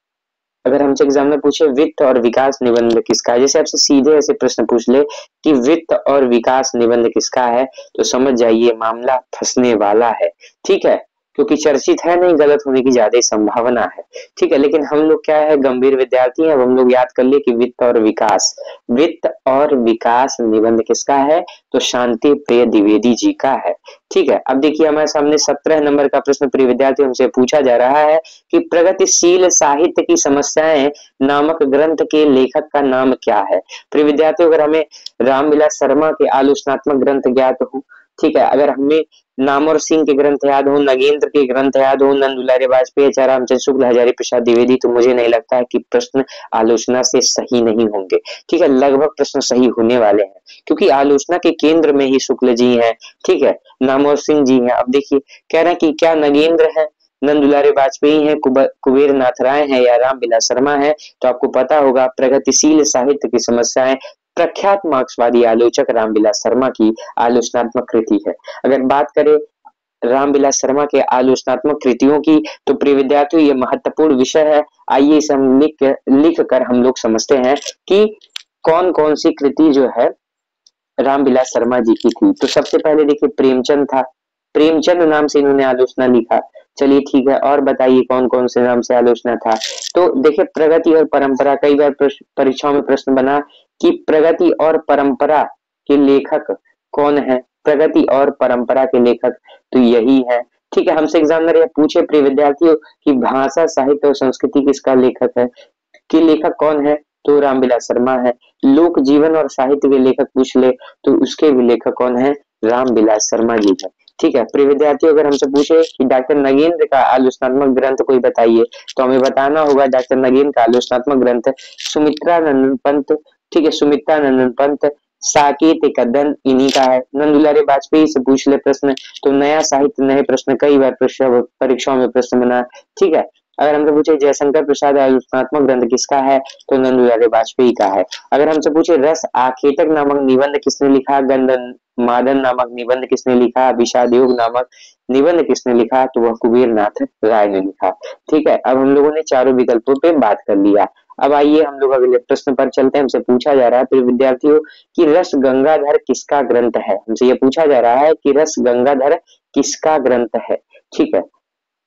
अगर हमसे एग्जाम में पूछे वित्त और विकास निबंध किसका है, जैसे आपसे सीधे ऐसे प्रश्न पूछ ले कि वित्त और विकास निबंध किसका है, तो समझ जाइए मामला फंसने वाला है। ठीक है, क्योंकि चर्चित है नहीं, गलत होने की ज्यादा संभावना है। ठीक है, लेकिन हम लोग क्या है, गंभीर विद्यार्थी हैं। अब हम लोग याद कर लिए कि वित्त और विकास, वित्त और विकास निबंध किसका है, तो शांति प्रिय द्विवेदी जी का है। ठीक है, अब देखिए हमारे सामने 17 नंबर का प्रश्न प्रिय विद्यार्थी हमसे पूछा जा रहा है कि प्रगतिशील साहित्य की समस्याएं नामक ग्रंथ के लेखक का नाम क्या है। प्रिय विद्यार्थी, अगर हमें रामविलास शर्मा के आलोचनात्मक ग्रंथ ज्ञात हो, ठीक है, अगर हमें नामवर सिंह के ग्रंथ याद हो, नगेंद्र के ग्रंथ याद हो, नंद दुलारे वाजपेयी, आचार्य रामचंद्र शुक्ल, हजारी प्रसाद द्विवेदी, तो मुझे नहीं लगता है कि प्रश्न आलोचना से सही नहीं होंगे। ठीक है, लगभग प्रश्न सही होने वाले हैं, क्योंकि आलोचना के केंद्र में ही शुक्ल जी हैं। ठीक है, नामवर सिंह जी हैं। अब देखिए कह रहे हैं कि क्या नगेंद्र है, नंद दुलारे वाजपेयी हैं, कुबेर नाथ राय हैं या रामविलास शर्मा है। तो आपको पता होगा प्रगतिशील साहित्य की समस्याएं प्रख्यात मार्क्सवादी आलोचक रामविलास शर्मा की आलोचनात्मक कृति है। अगर बात करें रामविलास शर्मा के आलोचनात्मक कृतियों की, तो प्रिय विद्यार्थियों ये महत्वपूर्ण विषय है। आइए इसे हम लिख कर हम लोग समझते हैं कि कौन कौन सी कृति जो है रामविलास शर्मा जी की थी। तो सबसे पहले देखिए प्रेमचंद था, प्रेमचंद नाम से इन्होंने आलोचना लिखा। चलिए ठीक है, और बताइए कौन कौन से नाम से आलोचना था। तो देखिए प्रगति और परंपरा, कई बार परीक्षाओं में प्रश्न बना कि प्रगति और परंपरा के लेखक कौन है, प्रगति और परंपरा के लेखक तो यही है। ठीक है, हमसे एग्जामिनर यह पूछे प्रिय विद्यार्थियों कि भाषा साहित्य और संस्कृति किसका लेखक है, कि लेखक कौन है, तो रामविलास शर्मा है। लोक जीवन और साहित्य के लेखक पूछ ले तो उसके भी लेखक कौन है, रामविलास शर्मा जी है। ठीक है, प्रिय विद्यार्थियों अगर हमसे पूछे कि डॉक्टर नगेंद्र का आलोचनात्मक ग्रंथ कोई बताइए, तो हमें बताना होगा डॉक्टर नगेंद्र का आलोचनात्मक ग्रंथ सुमित्रा नंदन पंत। ठीक है, सुमित्रा नंदन पंत, साकेत कदन इन्हीं का है। नंद दुलारे वाजपेयी से पूछ ले प्रश्न, तो नया साहित्य नए प्रश्न कई बार परीक्षाओं में प्रश्न बना। ठीक है, अगर हमसे पूछे जयशंकर प्रसाद आलोचनात्मक ग्रंथ किसका है, तो नंद दुलारे वाजपेयी का है। अगर हमसे पूछे रस आखेटक नामक निबंध किसने लिखा, गंधन मादन नामक निबंध किसने लिखा, विषाद योग नामक निबंध किसने लिखा, तो वह कुबेर नाथ राय ने लिखा। ठीक है, अब हम लोगों ने चारों विकल्पों पे बात कर लिया। अब आइए हम लोग अगले प्रश्न पर चलते हैं। हमसे पूछा जा रहा है फिर विद्यार्थियों कि रस गंगाधर किसका ग्रंथ है। हमसे ये पूछा जा रहा है कि रस गंगाधर किसका ग्रंथ है। ठीक है,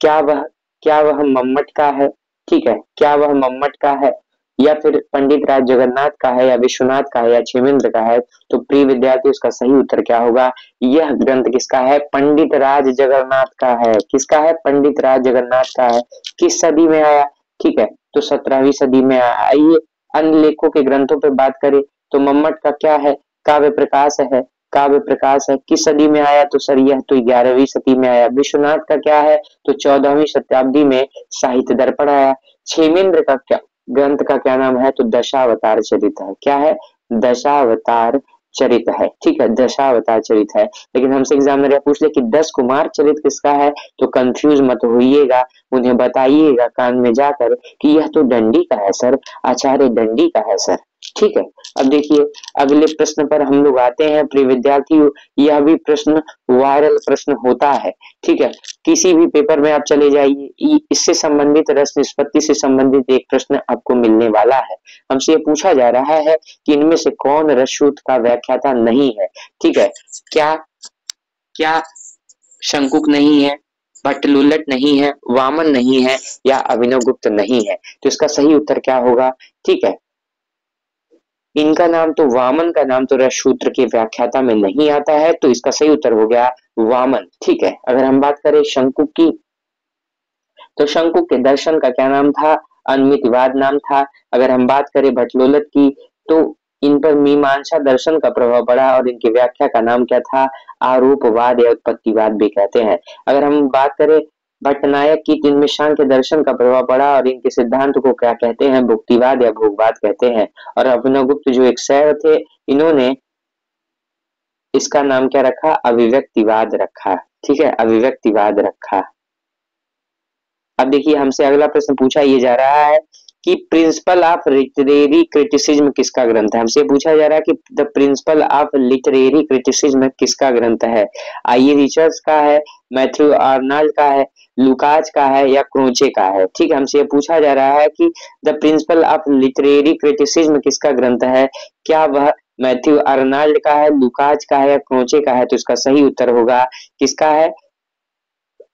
क्या वह क्या वह मम्मट का है, ठीक है, क्या वह मम्मट का है या फिर पंडित राज जगन्नाथ का है या विश्वनाथ का है या क्षेमेंद्र का है। तो प्रिय विद्यार्थी उसका सही उत्तर क्या होगा, यह ग्रंथ किसका है, पंडित राज जगन्नाथ का है। किसका है, पंडित राज जगन्नाथ का है। किस सदी में आया, ठीक है, तो 17वीं सदी में आया। आइए अन्य लेखों के ग्रंथों पर बात करें, तो मम्मट का क्या है, काव्य प्रकाश है, काव्य प्रकाश है। किस सदी में आया, तो सर यह तो 11वीं सदी में आया। विश्वनाथ का क्या है, तो 14वीं शताब्दी में साहित्य दर्पण आया। क्षेमेंद्र का क्या ग्रंथ का क्या नाम है, तो दशावतार चरित है। क्या है, दशावतार चरित है। ठीक है, दशावतार चरित है। लेकिन हमसे एग्जामिनर पूछ ले कि 10 कुमार चरित किसका है, तो कंफ्यूज मत होइएगा, उन्हें बताइएगा कान में जाकर कि यह तो दंडी का है सर, आचार्य दंडी का है सर। ठीक है, अब देखिए अगले प्रश्न पर हम लोग आते हैं प्रिय विद्यार्थियों। यह भी प्रश्न वायरल प्रश्न होता है। ठीक है, किसी भी पेपर में आप चले जाइए, इससे संबंधित रस निष्पत्ति से संबंधित एक प्रश्न आपको मिलने वाला है। हमसे ये पूछा जा रहा है कि इनमें से कौन रससूत्र का व्याख्याता नहीं है। ठीक है, क्या क्या शंकुक नहीं है, भट्टलुल्लट नहीं है, वामन नहीं है या अभिनव गुप्त नहीं है। तो इसका सही उत्तर क्या होगा, ठीक है, इनका नाम तो वामन का नाम तो रससूत्र के व्याख्याता में नहीं आता है, तो इसका सही उत्तर हो गया वामन। ठीक है, अगर हम बात करें शंकुक की, तो शंकुक के दर्शन का क्या नाम था, अनुमितिवाद नाम था। अगर हम बात करें भट्टलोलत की, तो इन पर मीमांसा दर्शन का प्रभाव पड़ा और इनकी व्याख्या का नाम क्या था, आरोपवाद या उत्पत्तिवाद भी कहते हैं। अगर हम बात करें भट्टनायक की, इनमें सांख्य दर्शन का प्रभाव पड़ा और इनके सिद्धांत को क्या कहते हैं, भुक्तिवाद या भोगवाद कहते हैं। और अभिनवगुप्त जो एक शैव थे, इन्होंने इसका नाम क्या रखा, अभिव्यक्तिवाद रखा। ठीक है, अभिव्यक्तिवाद रखा। अब देखिए हमसे अगला प्रश्न पूछा ये जा रहा है कि प्रिंसिपल ऑफ लिटरेरी क्रिटिसिज्म किसका ग्रंथ है। हमसे पूछा जा रहा है कि the principle of literary criticism किसका ग्रंथ है। आइए रिचर्ड्स का है, मैथ्यू आर्नल्ड का है, लुकाच का है या क्रोचे का है। ठीक है, हमसे ये पूछा जा रहा है कि the principle of literary criticism किसका ग्रंथ है, क्या वह मैथ्यू आर्नल्ड का है, लुकाच का है या क्रोचे का है। तो इसका सही उत्तर होगा किसका है,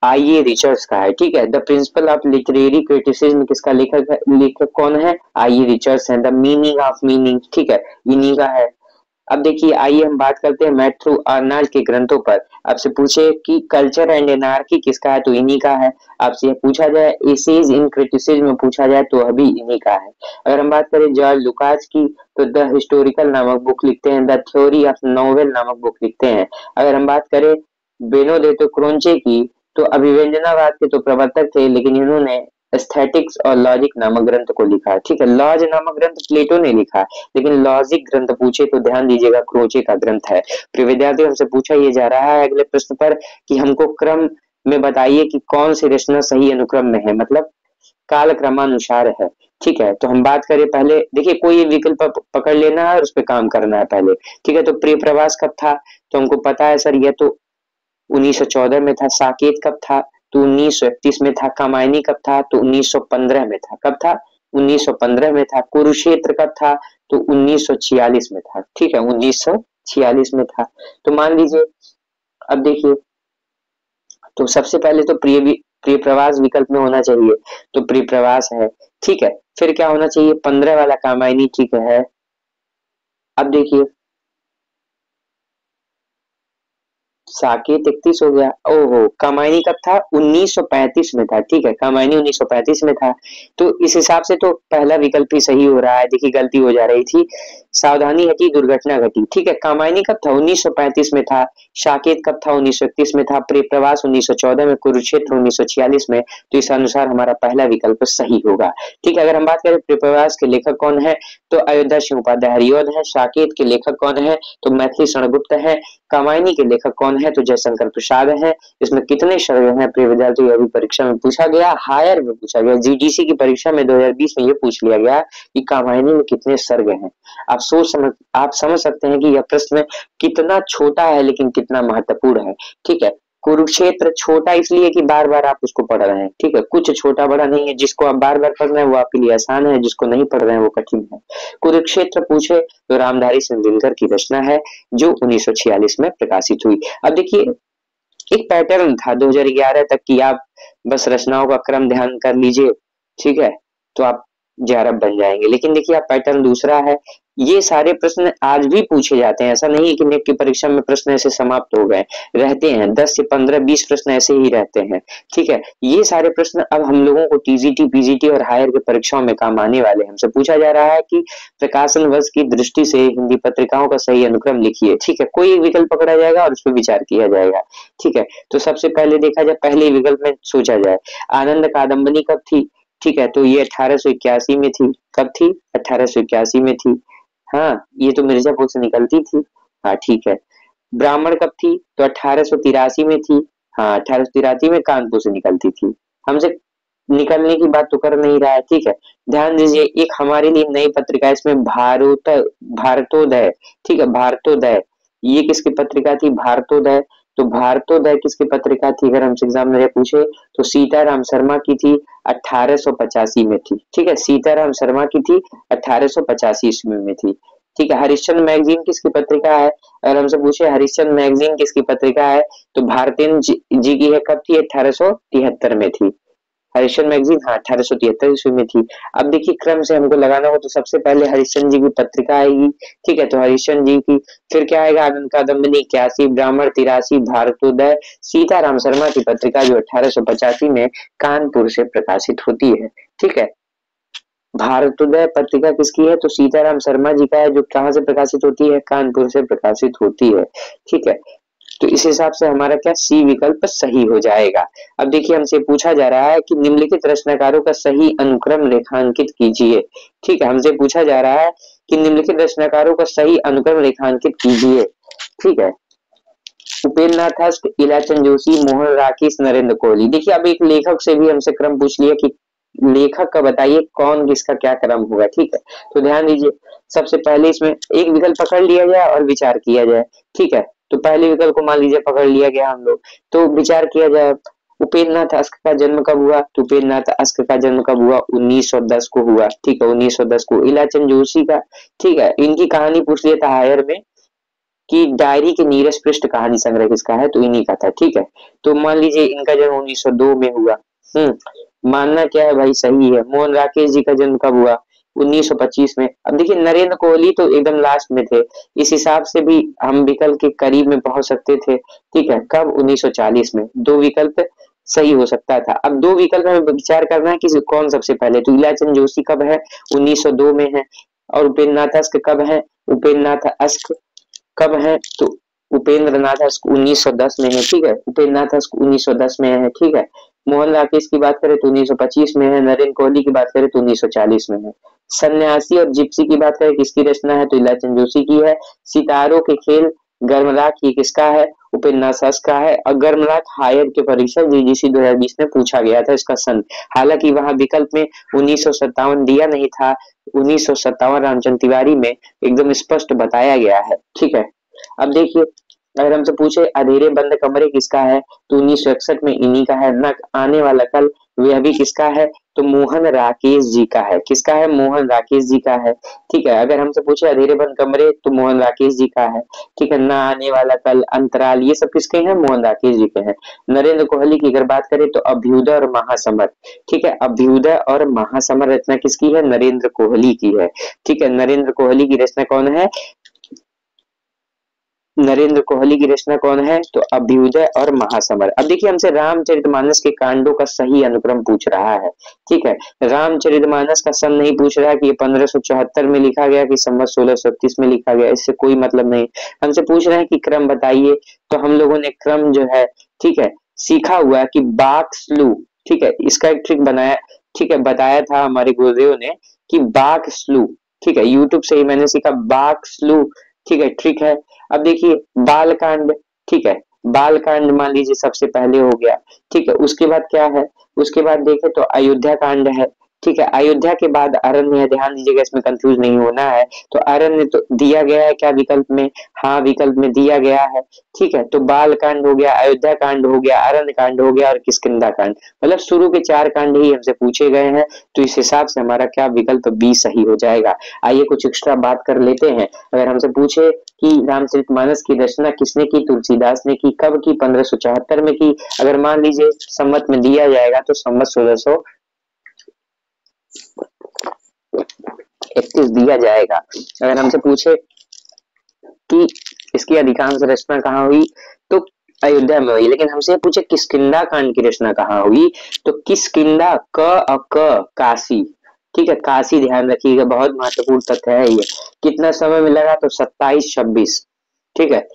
आईए रिचर्ड्स का है। ठीक है, the principle of literary criticism किसका लेखक है, लेखक कौन है, आईए रिचर्ड्स है। द मीनिंग ऑफ मीनिंग, ठीक है, इन्हीं का है। अब देखिए आइए हम बात करते हैं मैथ्यू आर्नल्ड के ग्रंथों पर। आपसे पूछे कि कल्चर एंड एनार्की किसका है, तो इन्हीं का है। आपसे पूछा जाए एसेज इन क्रिटिसिज्म में पूछा जाए तो अभी इन्हीं का है। अगर हम बात करें जॉर्ज लुकास की, तो द हिस्टोरिकल नामक बुक लिखते हैं, द थ्योरी ऑफ नोवेल नामक बुक लिखते हैं। अगर हम बात करें बेनोदेतो क्रोंचे की, तो अभिव्यंजनावाद के तो प्रवर्तक थे, लेकिन इन्होंने एस्थेटिक्स और लॉजिक नामक ग्रंथ को लिखा। ठीक है, लॉज नामक ग्रंथ प्लेटो ने लिखा, लेकिन लॉजिक ग्रंथ पूछे तो ध्यान दीजिएगा क्रोचे का ग्रंथ है। प्रिय विद्यार्थियों, हमसे पूछा ये जा रहा है अगले प्रश्न पर कि हमको क्रम में बताइए कि कौन सी रचना सही अनुक्रम में है, मतलब काल क्रमानुसार है। ठीक है, तो हम बात करें पहले, देखिए कोई विकल्प पकड़ लेना है और उस पर काम करना है पहले। ठीक है, तो प्रिय प्रवास कब था, तो हमको पता है सर, ये तो 1914 में था। साकेत कब था, तो 1931 में था। कामायनी कब था, तो 1915 में था। कब था, 1915 में था। कुरुक्षेत्र कब था, तो 1946 में था। ठीक है, 1946 में था। तो मान लीजिए, अब देखिए, तो सबसे पहले तो प्रिय प्रवास विकल्प में होना चाहिए, तो प्रिय प्रवास है। ठीक है, फिर क्या होना चाहिए, 15 वाला कामायनी। ठीक है, अब देखिए साकेत 31 हो गया। ओहो, कामायनी कब था, 1935 में था। ठीक है, कामायनी 1935 में था। तो इस हिसाब से तो पहला विकल्प ही सही हो रहा है। देखिए गलती हो जा रही थी, सावधानी हटी दुर्घटना घटी। ठीक है, कामायनी कब था, 1935 में था। साकेत कब था, 1931 में था। प्रिय प्रवास 1914 में, कुरुक्षेत्र 1946 में। तो इस अनुसार हमारा पहला विकल्प सही होगा। ठीक है, अगर हम बात करें प्रिय प्रवास के लेखक कौन है, तो अयोध्या सिंह उपाध्याय हरिऔध है। साकेत के लेखक कौन है, तो मैथिली शरणगुप्त है। कामायनी के लेखक कौन है, तो जयशंकर प्रसाद है। इसमें कितने सर्ग हैं प्रिय विद्यार्थी, अभी परीक्षा में पूछा गया, हायर में पूछा गया, जीडीसी की परीक्षा में 2020 में ये पूछ लिया गया कि कामायनी में कितने सर्ग हैं। आप समझ सकते हैं कि यह प्रश्न कितना छोटा है लेकिन कितना महत्वपूर्ण है। ठीक है, कुरुक्षेत्र छोटा इसलिए कि बार बार आप उसको पढ़ रहे हैं। ठीक है, कुछ छोटा बड़ा नहीं है, जिसको आप बार बार पढ़ रहे हैं वो आपके लिए आसान है, जिसको नहीं पढ़ रहे हैं वो कठिन है। कुरुक्षेत्र पूछे तो रामधारी सिंह दिनकर की रचना है, जो 1946 में प्रकाशित हुई। अब देखिए एक पैटर्न था 2011 तक की, आप बस रचनाओं का क्रम ध्यान कर लीजिए। ठीक है, तो आप जेआरएफ बन जाएंगे। लेकिन देखिए आप पैटर्न दूसरा है, ये सारे प्रश्न आज भी पूछे जाते हैं। ऐसा नहीं है कि नेट की परीक्षा में प्रश्न ऐसे समाप्त हो गए, रहते हैं 10 से 15 20 प्रश्न ऐसे ही रहते हैं। ठीक है, ये सारे प्रश्न अब हम लोगों को टीजीटी पीजीटी और हायर की परीक्षाओं में काम आने वाले हैं। हमसे पूछा जा रहा है कि प्रकाशन वर्ष की दृष्टि से हिंदी पत्रिकाओं का सही अनुक्रम लिखिए। ठीक है, कोई एक विकल्प पकड़ा जाएगा और उस पर विचार किया जाएगा। ठीक है, तो सबसे पहले देखा जाए, पहले विकल्प में सोचा जाए, आनंद कादम्बनी कब थी। ठीक है, तो ये 1881 में थी। कब थी, 1881 में थी। हाँ, ये तो मिर्जापुर से निकलती थी। हाँ ठीक है, ब्राह्मण कब थी, तो 1883 में थी। हाँ, 1883 में कानपुर से निकलती थी। हमसे निकलने की बात तो कर नहीं रहा है। ठीक है, ध्यान दीजिए, एक हमारे लिए नई पत्रिका है, इसमें भारतोदय। ठीक है, भारतोदय, ये किसकी पत्रिका थी, भारतोदय। तो भारतोदय किसकी पत्रिका थी, अगर हमसे एग्जाम में पूछे तो सीताराम शर्मा की थी, 1885 में थी। ठीक है, सीताराम शर्मा की थी, 1885 ईस्वी में थी। ठीक है, हरिश्चंद्र मैगजीन किसकी पत्रिका है, अगर हमसे पूछे हरिश्चंद्र मैगजीन किसकी पत्रिका है, तो भारतेंद्र जी की है। कब थी, 1873 में थी। हरिश्चंद्र मैगजीन, हाँ, 1873 ईस्वी में थी। अब देखिए क्रम से हमको लगाना हो तो सबसे पहले हरिश्चंद्र जी की पत्रिका आएगी। ठीक है, तो हरिश्चंद्र जी की, फिर क्या आएगा, आनंद कादम्बनी 81, ब्राह्मण 83, भारतोदय, सीताराम शर्मा की पत्रिका जो 1885 में कानपुर से प्रकाशित होती है। ठीक है, भारतोदय पत्रिका किसकी है, तो सीताराम शर्मा जी का है, जो कहाँ से प्रकाशित होती है, कानपुर से प्रकाशित होती है। ठीक है, तो इस हिसाब से हमारा क्या सी विकल्प सही हो जाएगा। अब देखिए हमसे पूछा जा रहा है कि निम्नलिखित रचनाकारों का सही अनुक्रम रेखांकित कीजिए। ठीक है, हमसे पूछा जा रहा है कि निम्नलिखित रचनाकारों का सही अनुक्रम रेखांकित कीजिए। ठीक है, उपेंद्र नाथ हस्त, इलाचंद जोशी, मोहन राकेश, नरेंद्र कोहली। देखिए अब एक लेखक से भी हमसे क्रम पूछ लिया कि लेखक का बताइए कौन किसका क्या क्रम होगा। ठीक है, तो ध्यान दीजिए, सबसे पहले इसमें एक विकल्प पकड़ लिया जाए और विचार किया जाए। ठीक है, तो पहले विकल्प को मान लीजिए पकड़ लिया गया हम लोग, तो विचार किया जाए। उपेंद्र नाथ अस्क का जन्म कब हुआ, तो उपेंद्र नाथ अस्क का जन्म कब हुआ, 1910 को हुआ। ठीक है, 1910 को। इलाचंद जोशी का, ठीक है, इनकी कहानी पूछ लिया था हायर में, कि डायरी के नीरज पृष्ठ कहानी संग्रह किसका है, तो इन्हीं का था। ठीक है, तो मान लीजिए इनका जन्म 1902 में हुआ। मानना क्या है भाई, सही है। मोहन राकेश जी का जन्म कब हुआ, 1925 में। अब देखिए नरेंद्र कोहली तो एकदम लास्ट में थे, इस हिसाब से भी हम विकल्प के करीब में पहुंच सकते थे। ठीक है, कब, 1940 में। दो विकल्प सही हो सकता था। अब दो विकल्प में विचार करना है कि कौन सबसे पहले, तो इलाचंद जोशी कब है, 1902 में है। और उपेंद्र नाथ अस्क कब है, उपेंद्र नाथ अस्क कब है, तो उपेंद्र नाथ अस्क 1910 में है। ठीक है, उपेंद्र नाथ अस्क 1910 में है। ठीक है, मोहन राकेश की बात करें तो 1925 में है। नरेंद्र कोहली की बात करें तो 1940 में है। सन्यासी और जिप्सी की बात करें किसकी रचना है, तो इलाचंद जोशी की है। सितारों के खेल गर्मराख ये किसका है, उपेंद्र नाथ अस्क का है। और गर्मराख हायर के परीक्षा यूजीसी 2020 में पूछा गया था इसका सन। हालांकि वहां विकल्प में 1957 दिया नहीं था, 1957 रामचंद्र तिवारी में एकदम स्पष्ट बताया गया है। ठीक है, अब देखिए अगर हमसे पूछे अंधेरे बंद कमरे किसका है, तो 1961 में इन्हीं का है। न आने वाला कल वह भी किसका है, तो मोहन राकेश जी का है। किसका है, मोहन राकेश जी का है। ठीक है, अगर हमसे पूछे अंधेरे बंद कमरे तो मोहन राकेश जी का है। ठीक है, न आने वाला कल, अंतराल, ये सब किसके हैं, मोहन राकेश जी के हैं। नरेंद्र कोहली की अगर बात करें तो अभ्युदय और महासमर। ठीक है, अभ्युदय और महासमर रचना किसकी है, नरेंद्र कोहली की है। ठीक है, नरेंद्र कोहली की रचना कौन है, नरेंद्र कोहली की रचना कौन है, तो अभ्युदय और महासमर। अब देखिए हमसे रामचरितमानस के कांडों का सही अनुक्रम पूछ रहा है। ठीक है, रामचरितमानस का सन नहीं पूछ रहा है कि ये 1574 में लिखा गया कि संवत 1631 में लिखा गया, इससे कोई मतलब नहीं। हमसे पूछ रहे हैं कि क्रम बताइए, तो हम लोगों ने क्रम जो है, ठीक है, सीखा हुआ है कि बाक स्लू। ठीक है, इसका एक ट्रिक बनाया, ठीक है, बताया था हमारे गुरुदेव ने कि बाक स्लू। ठीक है, यूट्यूब से ही मैंने सीखा बाक स्लू। ठीक है, ट्रिक है। अब देखिए बालकांड। ठीक है, बालकांड मान लीजिए सबसे पहले हो गया। ठीक है, उसके बाद क्या है, उसके बाद देखें तो अयोध्या कांड है। ठीक है, अयोध्या के बाद अरण्य है, ध्यान दीजिएगा इसमें कंफ्यूज नहीं होना है। तो अरण्य तो दिया गया है क्या विकल्प में, हाँ विकल्प में दिया गया है। ठीक है, तो बाल कांड हो गया, अयोध्या कांड हो गया, अरण्य कांड हो गया और किष्किंधा कांड। मतलब शुरू के 4 कांड ही हमसे पूछे गए हैं, तो इस हिसाब से हमारा क्या विकल्प बी सही हो जाएगा। आइए कुछ एक्स्ट्रा बात कर लेते हैं। अगर हमसे पूछे कि रामचरितमानस की रचना किसने की, तुलसीदास ने की। कब की, 1574 में की। अगर मान लीजिए सम्मत में दिया जाएगा तो सम्मत 1631 दिया जाएगा। अगर हमसे पूछे कि इसकी अधिकांश रचना कहाँ हुई, तो अयोध्या में हुई। लेकिन हमसे पूछे किष्किंधा कांड की रचना कहाँ हुई, तो किष्किंधा काशी। ठीक है, काशी ध्यान रखिएगा, बहुत महत्वपूर्ण तथ्य है ये। कितना समय में लगा, तो 27-26। ठीक है,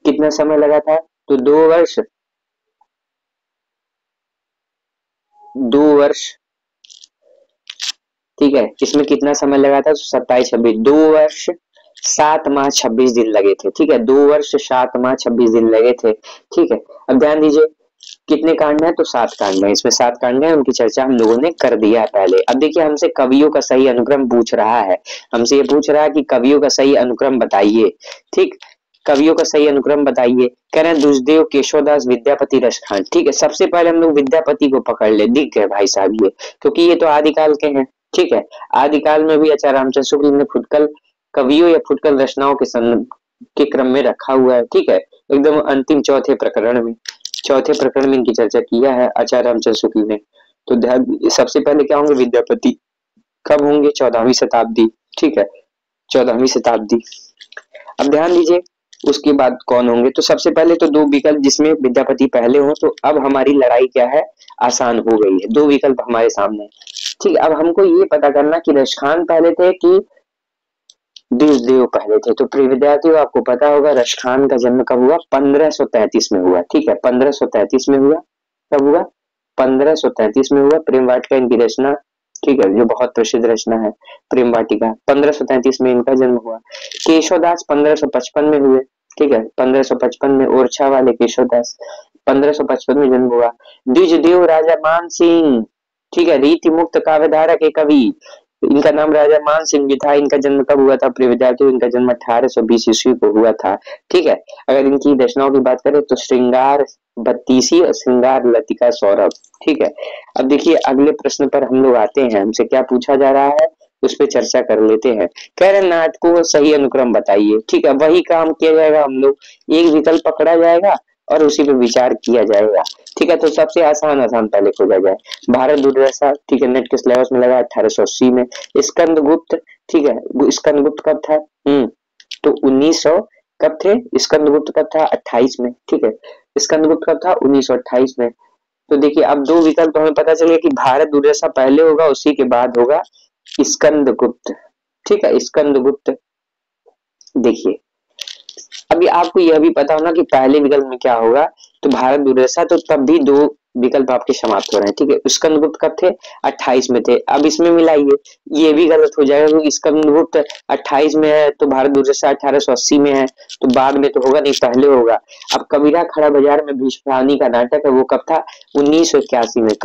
कितना समय लगा था, तो 2 वर्ष, 2 वर्ष। ठीक है, इसमें कितना समय लगा था, 27-26, 2 वर्ष 7 माह 26 दिन लगे थे। ठीक है, 2 वर्ष 7 माह 26 दिन लगे थे। ठीक है, अब ध्यान दीजिए कितने कांड है, तो 7 कांड है। इसमें 7 कांड है, उनकी चर्चा हम लोगों ने कर दिया है पहले। अब देखिए हमसे कवियों का सही अनुक्रम पूछ रहा है। हमसे ये पूछ रहा है कि कवियों का सही अनुक्रम बताइए। ठीक, कवियों का सही अनुक्रम बताइए। कह रहे हैं दुष्देव, केशवदास, विद्यापति, रसखान। ठीक है, सबसे पहले हम लोग विद्यापति को पकड़ ले, दिख गए भाई साहब ये, क्योंकि ये तो आदिकाल के हैं। ठीक है, आदिकाल में भी आचार्य रामचंद्र शुक्ल ने फुटकल कवियों या फुटकल रचनाओं के क्रम में रखा हुआ है। ठीक है, एकदम अंतिम चौथे प्रकरण में इनकी चर्चा किया है आचार्य रामचंद्र शुक्ल ने। तो सबसे पहले क्या होंगे, विद्यापति। कब होंगे, 14वीं शताब्दी। ठीक है, 14वीं शताब्दी। अब ध्यान दीजिए उसके बाद कौन होंगे, तो सबसे पहले तो 2 विकल्प जिसमें विद्यापति पहले हो, तो अब हमारी लड़ाई क्या है, आसान हो गई है। 2 विकल्प हमारे सामने। ठीक, अब हमको ये पता करना कि रसखान पहले थे कि देव पहले थे। तो प्रिय विद्यार्थियों आपको पता होगा रसखान का जन्म कब हुआ, 1533 में हुआ। ठीक है, 1533 में हुआ। कब हुआ, 1533 में हुआ। प्रेम वाटिका इनकी रचना, ठीक है, जो बहुत प्रसिद्ध रचना है प्रेम वाटिका, 1533 में इनका जन्म हुआ। केशवदास 1555 में हुए। ठीक है, 1555 में ओरछा वाले केशवदास 1555 में जन्म हुआ। द्विजदेव राजा मान सिंह, ठीक है, रीति मुक्त काव्यधारा के कवि, इनका नाम राजा मान सिंह भी था। इनका जन्म कब हुआ था, प्रिय विद्यार्थियों, इनका जन्म 1820 ईस्वी को हुआ था। ठीक है, अगर इनकी रचनाओं की बात करें तो श्रृंगार बत्तीसी और श्रृंगार लतिका सौरभ। ठीक है, अब देखिए अगले प्रश्न पर हम लोग आते हैं। हमसे क्या पूछा जा रहा है, उस पर चर्चा कर लेते हैं। कह रहे नाटकों का सही अनुक्रम बताइए। ठीक है, वही काम किया जाएगा हम लोग, एक विकल्प पकड़ा जाएगा और उसी पे विचार किया जाएगा। ठीक है, तो सबसे आसान आसान पहले खोजा जाए। भारत दुर्दशा, ठीक है, नेट के सिलेबस में लगा 1880 में। स्कंदगुप्त, ठीक है, वो स्कंदगुप्त कब था? तो 1900 कब थे स्कंदगुप्त? कब था? 28 में। ठीक है, स्कंदगुप्त कब था? 1928 में। तो देखिए अब दो विकल्प हमें पता चल गया कि भारत दुर्दशा पहले होगा, उसी के बाद होगा स्कंदगुप्त। ठीक है, स्कंदगुप्त। देखिए अभी आपको यह भी पता होना कि पहले विकल्प में क्या होगा, तो भारत दुर्दशा, तो तब भी दो विकल्प आपके समाप्त हो रहे हैं। ठीक है, स्कंदगुप्त कब थे? 28 में थे। अब इसमें मिलाइए, ये भी गलत हो जाएगा क्योंकि स्कंदगुप्त 28 में है तो भारत दुर्दशा 1880 में है, तो बाद में तो होगा नहीं, पहले होगा। अब कबीरा खड़ा बाजार में भीष्म का नाटक है, वो कब था? 1981 में।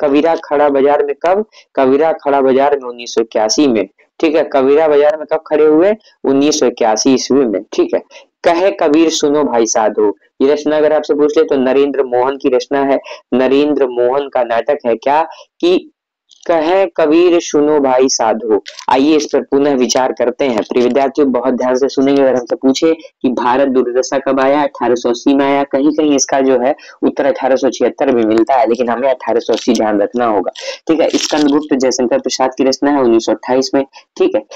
कबीरा खड़ा बाजार में कब? कबीरा खड़ा बाजार में 1981 में। ठीक है, कबीरा बाजार में कब खड़े हुए? 1981 ईस्वी में। ठीक है, कहे कबीर सुनो भाई साधो, ये रचना अगर आपसे पूछ ले तो नरेंद्र मोहन की रचना है। नरेंद्र मोहन का नाटक है क्या कि कहे कबीर सुनो भाई साधो। आइए इस पर पुनः विचार करते हैं। प्रिय विद्यार्थियों बहुत ध्यान से सुनेंगे। अगर हमसे पूछे कि भारत दुर्दशा कब आया, 1880 में आया, कहीं कहीं इसका जो है उत्तर 1876 भी मिलता है, लेकिन हमें 1880 ध्यान रखना होगा। ठीक है, स्कंदगुप्त जयशंकर प्रसाद की रचना है 1928 में। ठीक है,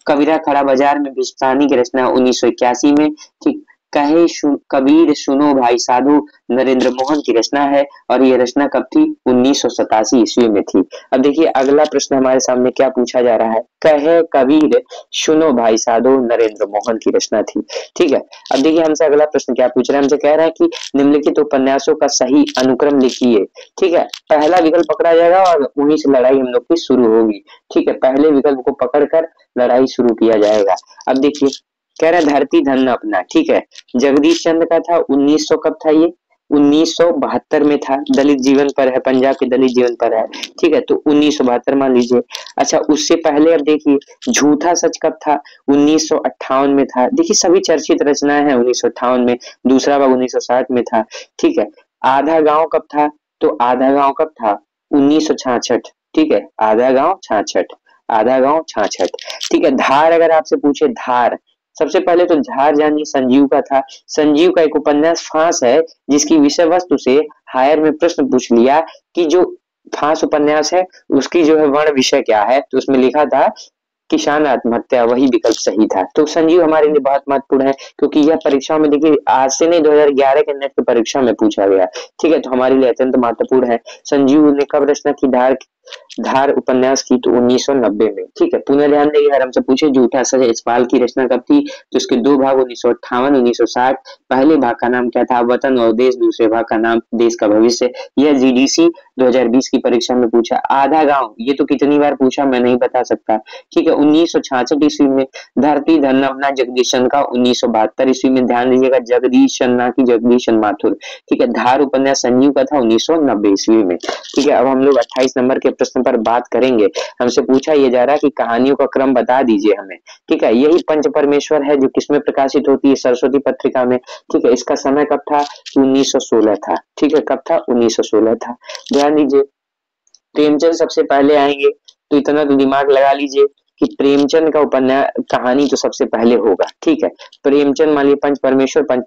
कबीरा खड़ा बाजार में भीष्म की रचना 1981 में। ठीक, कबीर सुनो भाई साधु नरेंद्र मोहन की रचना है और ये रचना कब थी? 1987 ईस्वी में थी। अब देखिए अगला प्रश्न हमारे सामने क्या पूछा जा रहा है, कहे कबीर सुनो भाई साधु नरेंद्र मोहन की रचना थी। ठीक है, अब देखिए हमसे अगला प्रश्न क्या पूछ रहा है, हमसे कह रहा है कि निम्नलिखित उपन्यासों का सही अनुक्रम लिखिए। ठीक है, पहला विकल्प पकड़ा जाएगा और वहीं से लड़ाई हम लोग की शुरू होगी। ठीक है, पहले विकल्प को पकड़कर लड़ाई शुरू किया जाएगा। अब देखिए कह रहा है धरती धन अपना। ठीक है, जगदीश चंद्र का था 1900, कब था ये? 1972 में था। दलित जीवन पर है, पंजाब के दलित जीवन पर है। ठीक है, तो 1972 मान लीजिए। अच्छा उससे पहले अब देखिए झूठा सच कब था? 1958 में था। देखिए सभी चर्चित रचनाएं हैं 1958 में। दूसरा भाग 1960 में था। ठीक है, आधा गांव कब था? तो आधा गांव कब था? 1966। ठीक है, आधा गांव 66, आधा गांव 66। ठीक है, धार अगर आपसे पूछे, धार सबसे पहले तो धार जानिए संजीव का था। संजीव का एक उपन्यास फांस है, जिसकी विषय वस्तु से हायर में प्रश्न पूछ लिया कि जो फांस उपन्यास है उसकी जो है वर्ण विषय क्या है, तो उसमें लिखा था किसान आत्महत्या, वही विकल्प सही था। तो संजीव हमारे लिए बहुत महत्वपूर्ण है क्योंकि यह परीक्षा में देखिए आज से नहीं 2011 के नेट की परीक्षा में पूछा गया। ठीक है, तो हमारे लिए अत्यंत महत्वपूर्ण है। संजीव ने कब रचना की धार? धार उपन्यास की तो 1990 में। ठीक है, पुनः ध्यान देंगे अगर हमसे पूछे झूठा सच यशपाल की रचना कब थी, तो इसके दो भाग 1958 1960। पहले भाग का नाम क्या था? वतन और देश। दूसरे भाग का नाम देश का भविष्य। यह जीडीसी 2020 की परीक्षा में पूछा। आधा गांव ये तो कितनी बार पूछा मैं नहीं बता सकता। ठीक है, 1966 ईस्वी में। धरती धन्ना जगदीशन का 1972 ईस्वी में। ध्यान दीजिएगा जगदीशन ना की जगदीशन माथुर। ठीक है, धार उपन्यास संजीव का था 1990 ईस्वी में। ठीक है, अब हम लोग 28 नंबर के प्रश्न पर बात करेंगे। हमसे पूछा यह जा रहा है कि कहानियों का क्रम बता दीजिए हमें। ठीक है, यही पंच परमेश्वर है जो किसमें प्रकाशित होती है? सरस्वती पत्रिका में। ठीक है, इसका समय कब था? 1916 था। ठीक है, कब था? 1916 था। ध्यान दीजिए प्रेमचंद सबसे पहले आएंगे, तो इतना तो दिमाग लगा लीजिए कि प्रेमचंद का उपन्यास कहानी तो सबसे पहले होगा। ठीक है, प्रेमचंद मान लीजिए पंच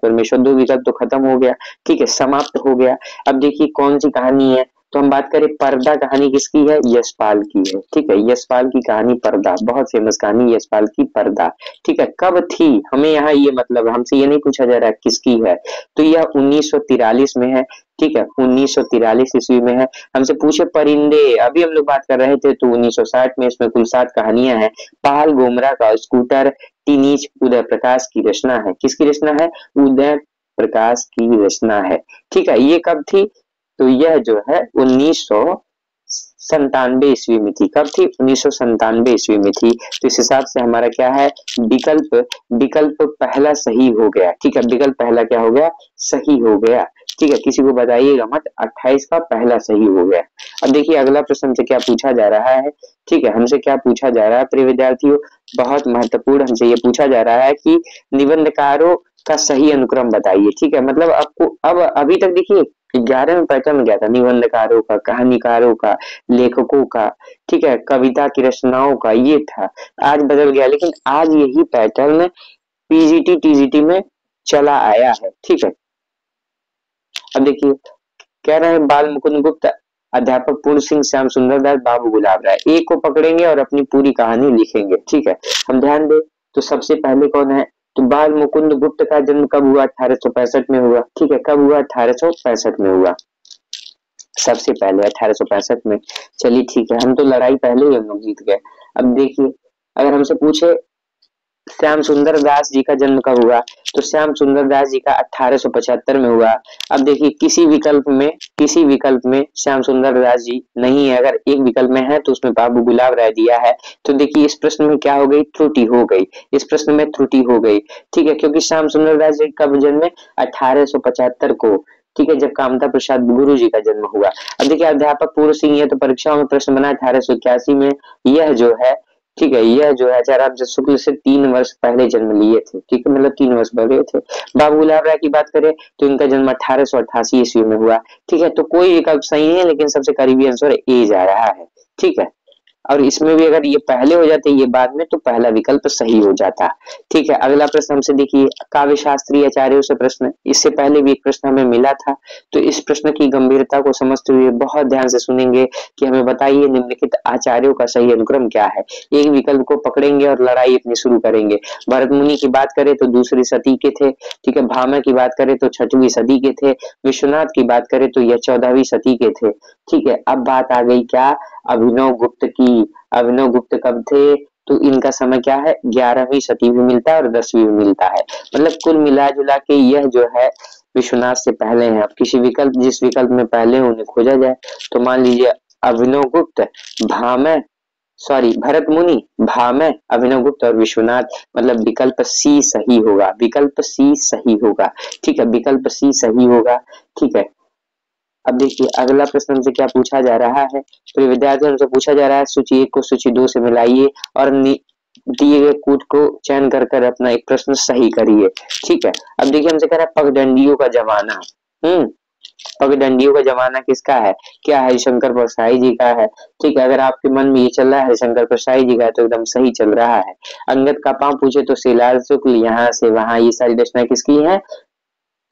परमेश्वर दो विकल्प तो खत्म हो गया। ठीक है, समाप्त हो गया। अब देखिए कौन सी कहानी है, तो हम बात करें पर्दा कहानी किसकी है? यशपाल की है। ठीक है, यशपाल की कहानी पर्दा, बहुत फेमस कहानी यशपाल की पर्दा। ठीक है, कब थी? हमें यहाँ ये मतलब हमसे ये नहीं पूछा जा रहा है किसकी है, तो यह 1943 में है। ठीक है, 1943 ईस्वी में है। हमसे पूछे परिंदे, अभी हम लोग बात कर रहे थे, तो 1960 में। इसमें कुल 7 कहानियां हैं। पाल गोमरा का स्कूटर, टीनीज उदय प्रकाश की रचना है। किसकी रचना है? उदय प्रकाश की रचना है। ठीक है, ये कब थी? तो यह जो है 1997 ईस्वी में थी। कब थी? 1997 ईस्वी में थी। तो इस हिसाब से हमारा क्या है? विकल्प पहला सही हो गया। ठीक है, विकल्प पहला क्या हो गया? सही हो गया। ठीक है, किसी को बताइएगा मत, 28 का पहला सही हो गया। अब देखिए अगला प्रश्न हमसे क्या पूछा जा रहा है। ठीक है, हमसे क्या पूछा जा रहा है प्रिय विद्यार्थियों, बहुत महत्वपूर्ण। हमसे ये पूछा जा रहा है कि निबंधकारों का सही अनुक्रम बताइए। ठीक है, मतलब आपको अब अभी तक देखिए 11वें पैटर्न में क्या था, निबंधकारों का, कहानीकारों का, लेखकों का, ठीक है, कविता की रचनाओं का, ये था। आज बदल गया, लेकिन आज यही पैटर्न पीजीटी टीजीटी में चला आया है। ठीक है, अब देखिए कह रहे हैं बाल मुकुंद गुप्त, अध्यापक पूर्ण सिंह, श्याम सुंदर दास, बाबू गुलाब राय, एक को पकड़ेंगे और अपनी पूरी कहानी लिखेंगे। ठीक है, हम ध्यान दें तो सबसे पहले कौन है, तो बाल मुकुंद गुप्त का जन्म कब हुआ, 1865 में हुआ। ठीक है, कब हुआ, 1865 में हुआ, सबसे पहले 1865 में। चलिए ठीक है, हम तो लड़ाई पहले ही हम लोग जीत गए। अब देखिए अगर हमसे पूछे श्याम सुंदर दास जी का जन्म कब हुआ, तो श्याम सुंदर दास जी का 1875 में हुआ। अब देखिए किसी विकल्प में श्याम सुंदर दास जी नहीं है, अगर एक विकल्प में है तो उसमें बाबू गुलाब राय दिया है। तो देखिए इस प्रश्न में क्या हो गई, त्रुटि हो गई, इस प्रश्न में त्रुटि हो गई। ठीक है, क्योंकि श्याम सुंदर दास जी कब जन्मे, 1875 को। ठीक है, जब कामता प्रसाद गुरु जी का जन्म हुआ। अब देखिए अध्यापक पूर्ण सिंह, ये तो परीक्षाओं में प्रश्न बना 1881 में। यह जो है, ठीक है, यह जो है आचार्य शुक्ल से 3 वर्ष पहले जन्म लिए थे। ठीक है, मतलब 3 वर्ष पहले थे। बाबू गुलाब राय की बात करें तो इनका जन्म 1888 ईस्वी में हुआ। ठीक है, तो कोई विकल्प सही नहीं है, लेकिन सबसे करीबी आंसर ए जा रहा है। ठीक है, और इसमें भी अगर ये पहले हो जाते ये बाद में, तो पहला विकल्प सही हो जाता। ठीक है, अगला प्रश्न हमसे देखिए काव्य शास्त्री आचार्यों से प्रश्न, इससे पहले भी एक प्रश्न हमें मिला था। तो इस प्रश्न की गंभीरता को समझते हुए बहुत ध्यान से सुनेंगे कि हमें बताइए निम्नलिखित आचार्यों का सही अनुक्रम क्या है। एक विकल्प को पकड़ेंगे और लड़ाई अपनी शुरू करेंगे। भरत मुनि की बात करें तो दूसरी सदी के थे। ठीक है, भामा की बात करें तो 6वीं सदी के थे। विश्वनाथ की बात करें तो यह 14वीं सदी के थे। ठीक है, अब बात आ गई क्या, अभिनव गुप्त की। अभिनव गुप्त कब थे, तो इनका समय क्या है, 11वीं सदी में मिलता है और 10वीं में मिलता है। मतलब कुल मिला जुला के यह जो है विश्वनाथ से पहले है। अब किसी विकल्प, जिस विकल्प में पहले उन्हें खोजा जाए, तो मान लीजिए अभिनव गुप्त, भामह, सॉरी भरत मुनि, भामह, अभिनव गुप्त और विश्वनाथ, मतलब विकल्प सी सही होगा, विकल्प सी सही होगा। ठीक है, विकल्प सी सही होगा। ठीक है, अब देखिए अगला प्रश्न हमसे क्या पूछा जा रहा है, तो विद्यार्थियों हमसे पूछा जा रहा है सूची 1 को सूची 2 से मिलाइए और दिए गए कूट को चयन कर कर अपना एक प्रश्न सही करिए। ठीक है, अब देखिए हमसे कह रहा है पगडंडियों का जमाना। पगडंडियों का जमाना किसका है, क्या हरिशंकर परसाई जी का है। ठीक है, अगर आपके मन में ये चल रहा है हरिशंकर परसाई जी का, तो एकदम सही चल रहा है। अंगद का पांव पूछे तो शिलाल शुक्ल, यहाँ से वहां, ये सारी रचना किसकी है,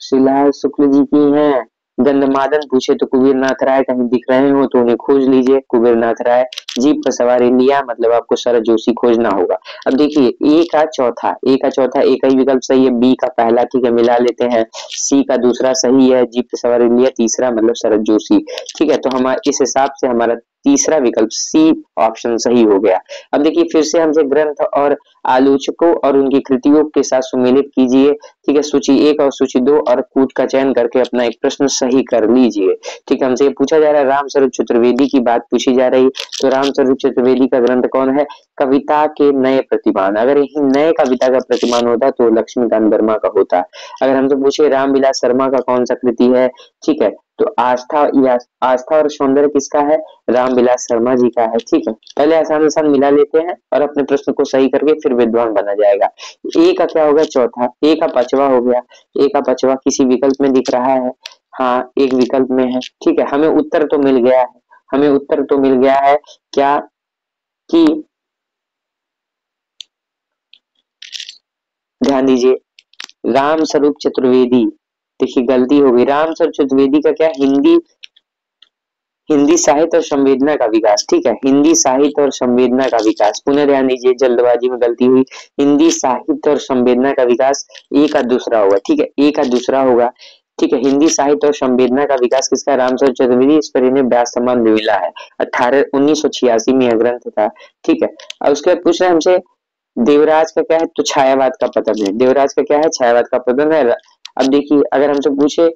शिलाल शुक्ल जी की हैं। गंधमादन पूछे तो कुबेरनाथ राय कहीं दिख रहे हो तो उन्हें खोज लीजिए, कुबेरनाथ राय। जीप पर सवार इंडिया, मतलब आपको शरद जोशी खोजना होगा। अब देखिए ए का चौथा, एक ही विकल्प सही है, बी का पहला, ठीक है, मिला लेते हैं, सी का दूसरा सही है, जीप पर सवार इंडिया तीसरा, मतलब शरद जोशी। ठीक है, तो हमारे इस हिसाब से हमारा तीसरा विकल्प सी ऑप्शन सही हो गया। अब देखिए फिर से हमसे ग्रंथ और आलोचकों और उनकी कृतियों के साथ सुमेलित कीजिए। ठीक है, सूची 1 और सूची 2 और कूट का चयन करके अपना एक प्रश्न सही कर लीजिए। ठीक है, हमसे ये पूछा जा रहा है रामस्वरूप चतुर्वेदी की बात पूछी जा रही। तो रामस्वरूप चतुर्वेदी का ग्रंथ कौन है, कविता के नए प्रतिमान। अगर यही नए कविता का प्रतिमान होता तो लक्ष्मीकांत वर्मा का होता। अगर हमसे पूछे रामविलास शर्मा का कौन सा कृति है, ठीक है, तो आस्था और सौंदर्य किसका है, रामविलास शर्मा जी का है। ठीक है, पहले आसान आसान मिला लेते हैं और अपने प्रश्न को सही करके फिर विद्वान बना जाएगा। ए का क्या हो गया, चौथा, ए का पांचवा हो गया। ए का पांचवा किसी विकल्प में दिख रहा है, हाँ एक विकल्प में है। ठीक है, हमें उत्तर तो मिल गया है, हमें उत्तर तो मिल गया है क्या, कि ध्यान दीजिए राम स्वरूप चतुर्वेदी, देखिए गलती हो गई, राम स्वरूप चतुर्वेदी का क्या, हिंदी साहित्य और संवेदना का विकास। ठीक है, हिंदी साहित्य और संवेदना का विकास, पुनः ध्यान दीजिए जल्दबाजी में गलती हुई, हिंदी साहित्य और संवेदना का विकास, ए का दूसरा होगा। ठीक है, ए का दूसरा होगा। ठीक है, हिंदी साहित्य और संवेदना का विकास किसका, रामचंद्र चतुर्वेदी, इस पर इन्हें व्यास सम्मान मिला है 1986 में यह ग्रंथ था। ठीक है, और उसके बाद पूछ रहे हैं हमसे देवराज का क्या है, तो छायावाद का पतन है, देवराज का क्या है, छायावाद का पतन है। अब देखिए अगर हमसे पूछे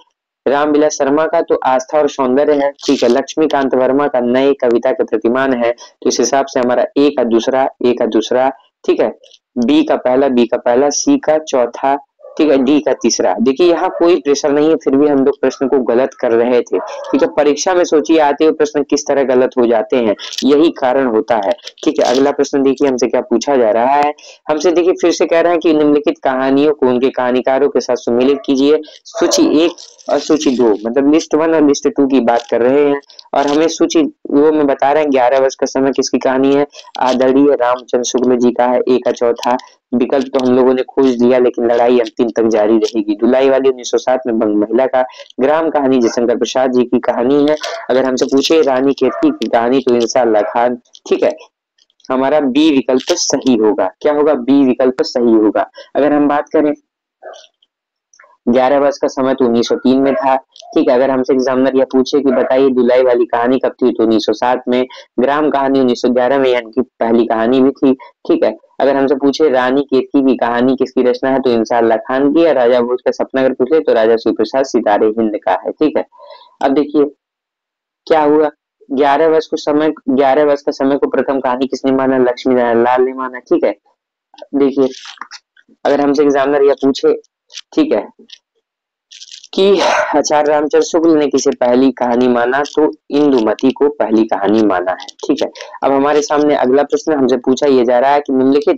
रामविलास शर्मा का, तो आस्था और सौंदर्य है। ठीक है, लक्ष्मीकांत वर्मा का नए कविता का प्रतिमान है, तो इस हिसाब से हमारा ए का दूसरा, ए का दूसरा। ठीक है, बी का पहला, बी का पहला, सी का चौथा, ठीक है, डी का तीसरा। देखिए यहाँ कोई प्रेशर नहीं है, फिर भी हम लोग प्रश्न को गलत कर रहे थे। ठीक है, परीक्षा में सोचिए आते हुए प्रश्न किस तरह गलत हो जाते हैं, यही कारण होता है। ठीक है, अगला प्रश्न देखिए हमसे क्या पूछा जा रहा है। हमसे देखिए फिर से कह रहे हैं कि निम्नलिखित कहानियों को उनके कहानीकारों के साथ सुमेलित कीजिए। सूची 1 और सूची 2, मतलब लिस्ट 1 और लिस्ट 2 की बात कर रहे हैं। और हमें सूची वो में बता रहे हैं 11 वर्ष का समय किसकी कहानी है, आदरणीय रामचंद्र शुक्ल जी का है। ए का चौथा विकल्प तो हम लोगों ने खोज लिया, लेकिन लड़ाई अंतिम तक जारी रहेगी। दुलाई वाली 1907 में बंग महिला का। ग्राम कहानी जयशंकर प्रसाद जी की कहानी है। अगर हमसे पूछे रानी केतकी की कहानी तो इंशाअल्लाह खान। ठीक है, हमारा बी विकल्प सही होगा। क्या होगा, बी विकल्प सही होगा। अगर हम बात करें 11 वर्ष का समय तो 1903 में था। ठीक है, अगर हमसे एग्जामिनर यह पूछे कि बताइए दुलाई वाली कहानी कब थी तो 1907 में। ग्राम कहानी 1911 में, यानी कि पहली कहानी भी थी। ठीक है, अगर हमसे पूछे रानी केतकी की कहानी किसकी रचना है तो इंशाअल्लाह खान की है। राजा भोज का सपना अगर पूछे तो राजा शिवप्रसाद सितारे हिंद का है। ठीक है, अब देखिए क्या हुआ, 11 वर्ष का समय को प्रथम कहानी किसने माना, लक्ष्मी नारायण लाल ने माना। ठीक है, देखिए अगर हमसे एग्जामिनर यह पूछे, ठीक है, कि आचार्य रामचंद्र शुक्ल ने किसे पहली कहानी माना तो इंदुमती को पहली कहानी माना है। ठीक है, अब हमारे सामने अगला प्रश्न हमसे पूछा ये जा रहा है कि निम्नलिखित,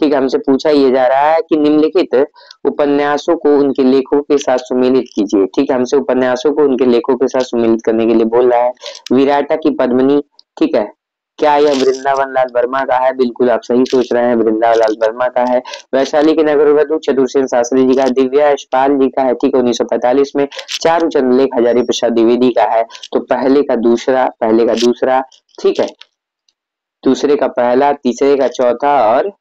ठीक है, हमसे पूछा ये जा रहा है कि निम्नलिखित उपन्यासों को उनके लेखकों के साथ सुमेलित कीजिए। ठीक है, हमसे उपन्यासों को उनके लेखकों के साथ सुमेलित करने के लिए बोल रहा है। विराटा की पद्मिनी, ठीक है, क्या यह वृंदावन लाल वर्मा का है, बिल्कुल आप सही सोच रहे हैं, वृंदावन लाल वर्मा का है। वैशाली के नगर वधु चतुर्सेन शास्त्री जी का, दिव्या यशपाल जी का है। ठीक है, 1945 में। चारूचंद लेख हजारी प्रसाद द्विवेदी का है। तो पहले का दूसरा, ठीक है, दूसरे का पहला, तीसरे का चौथा और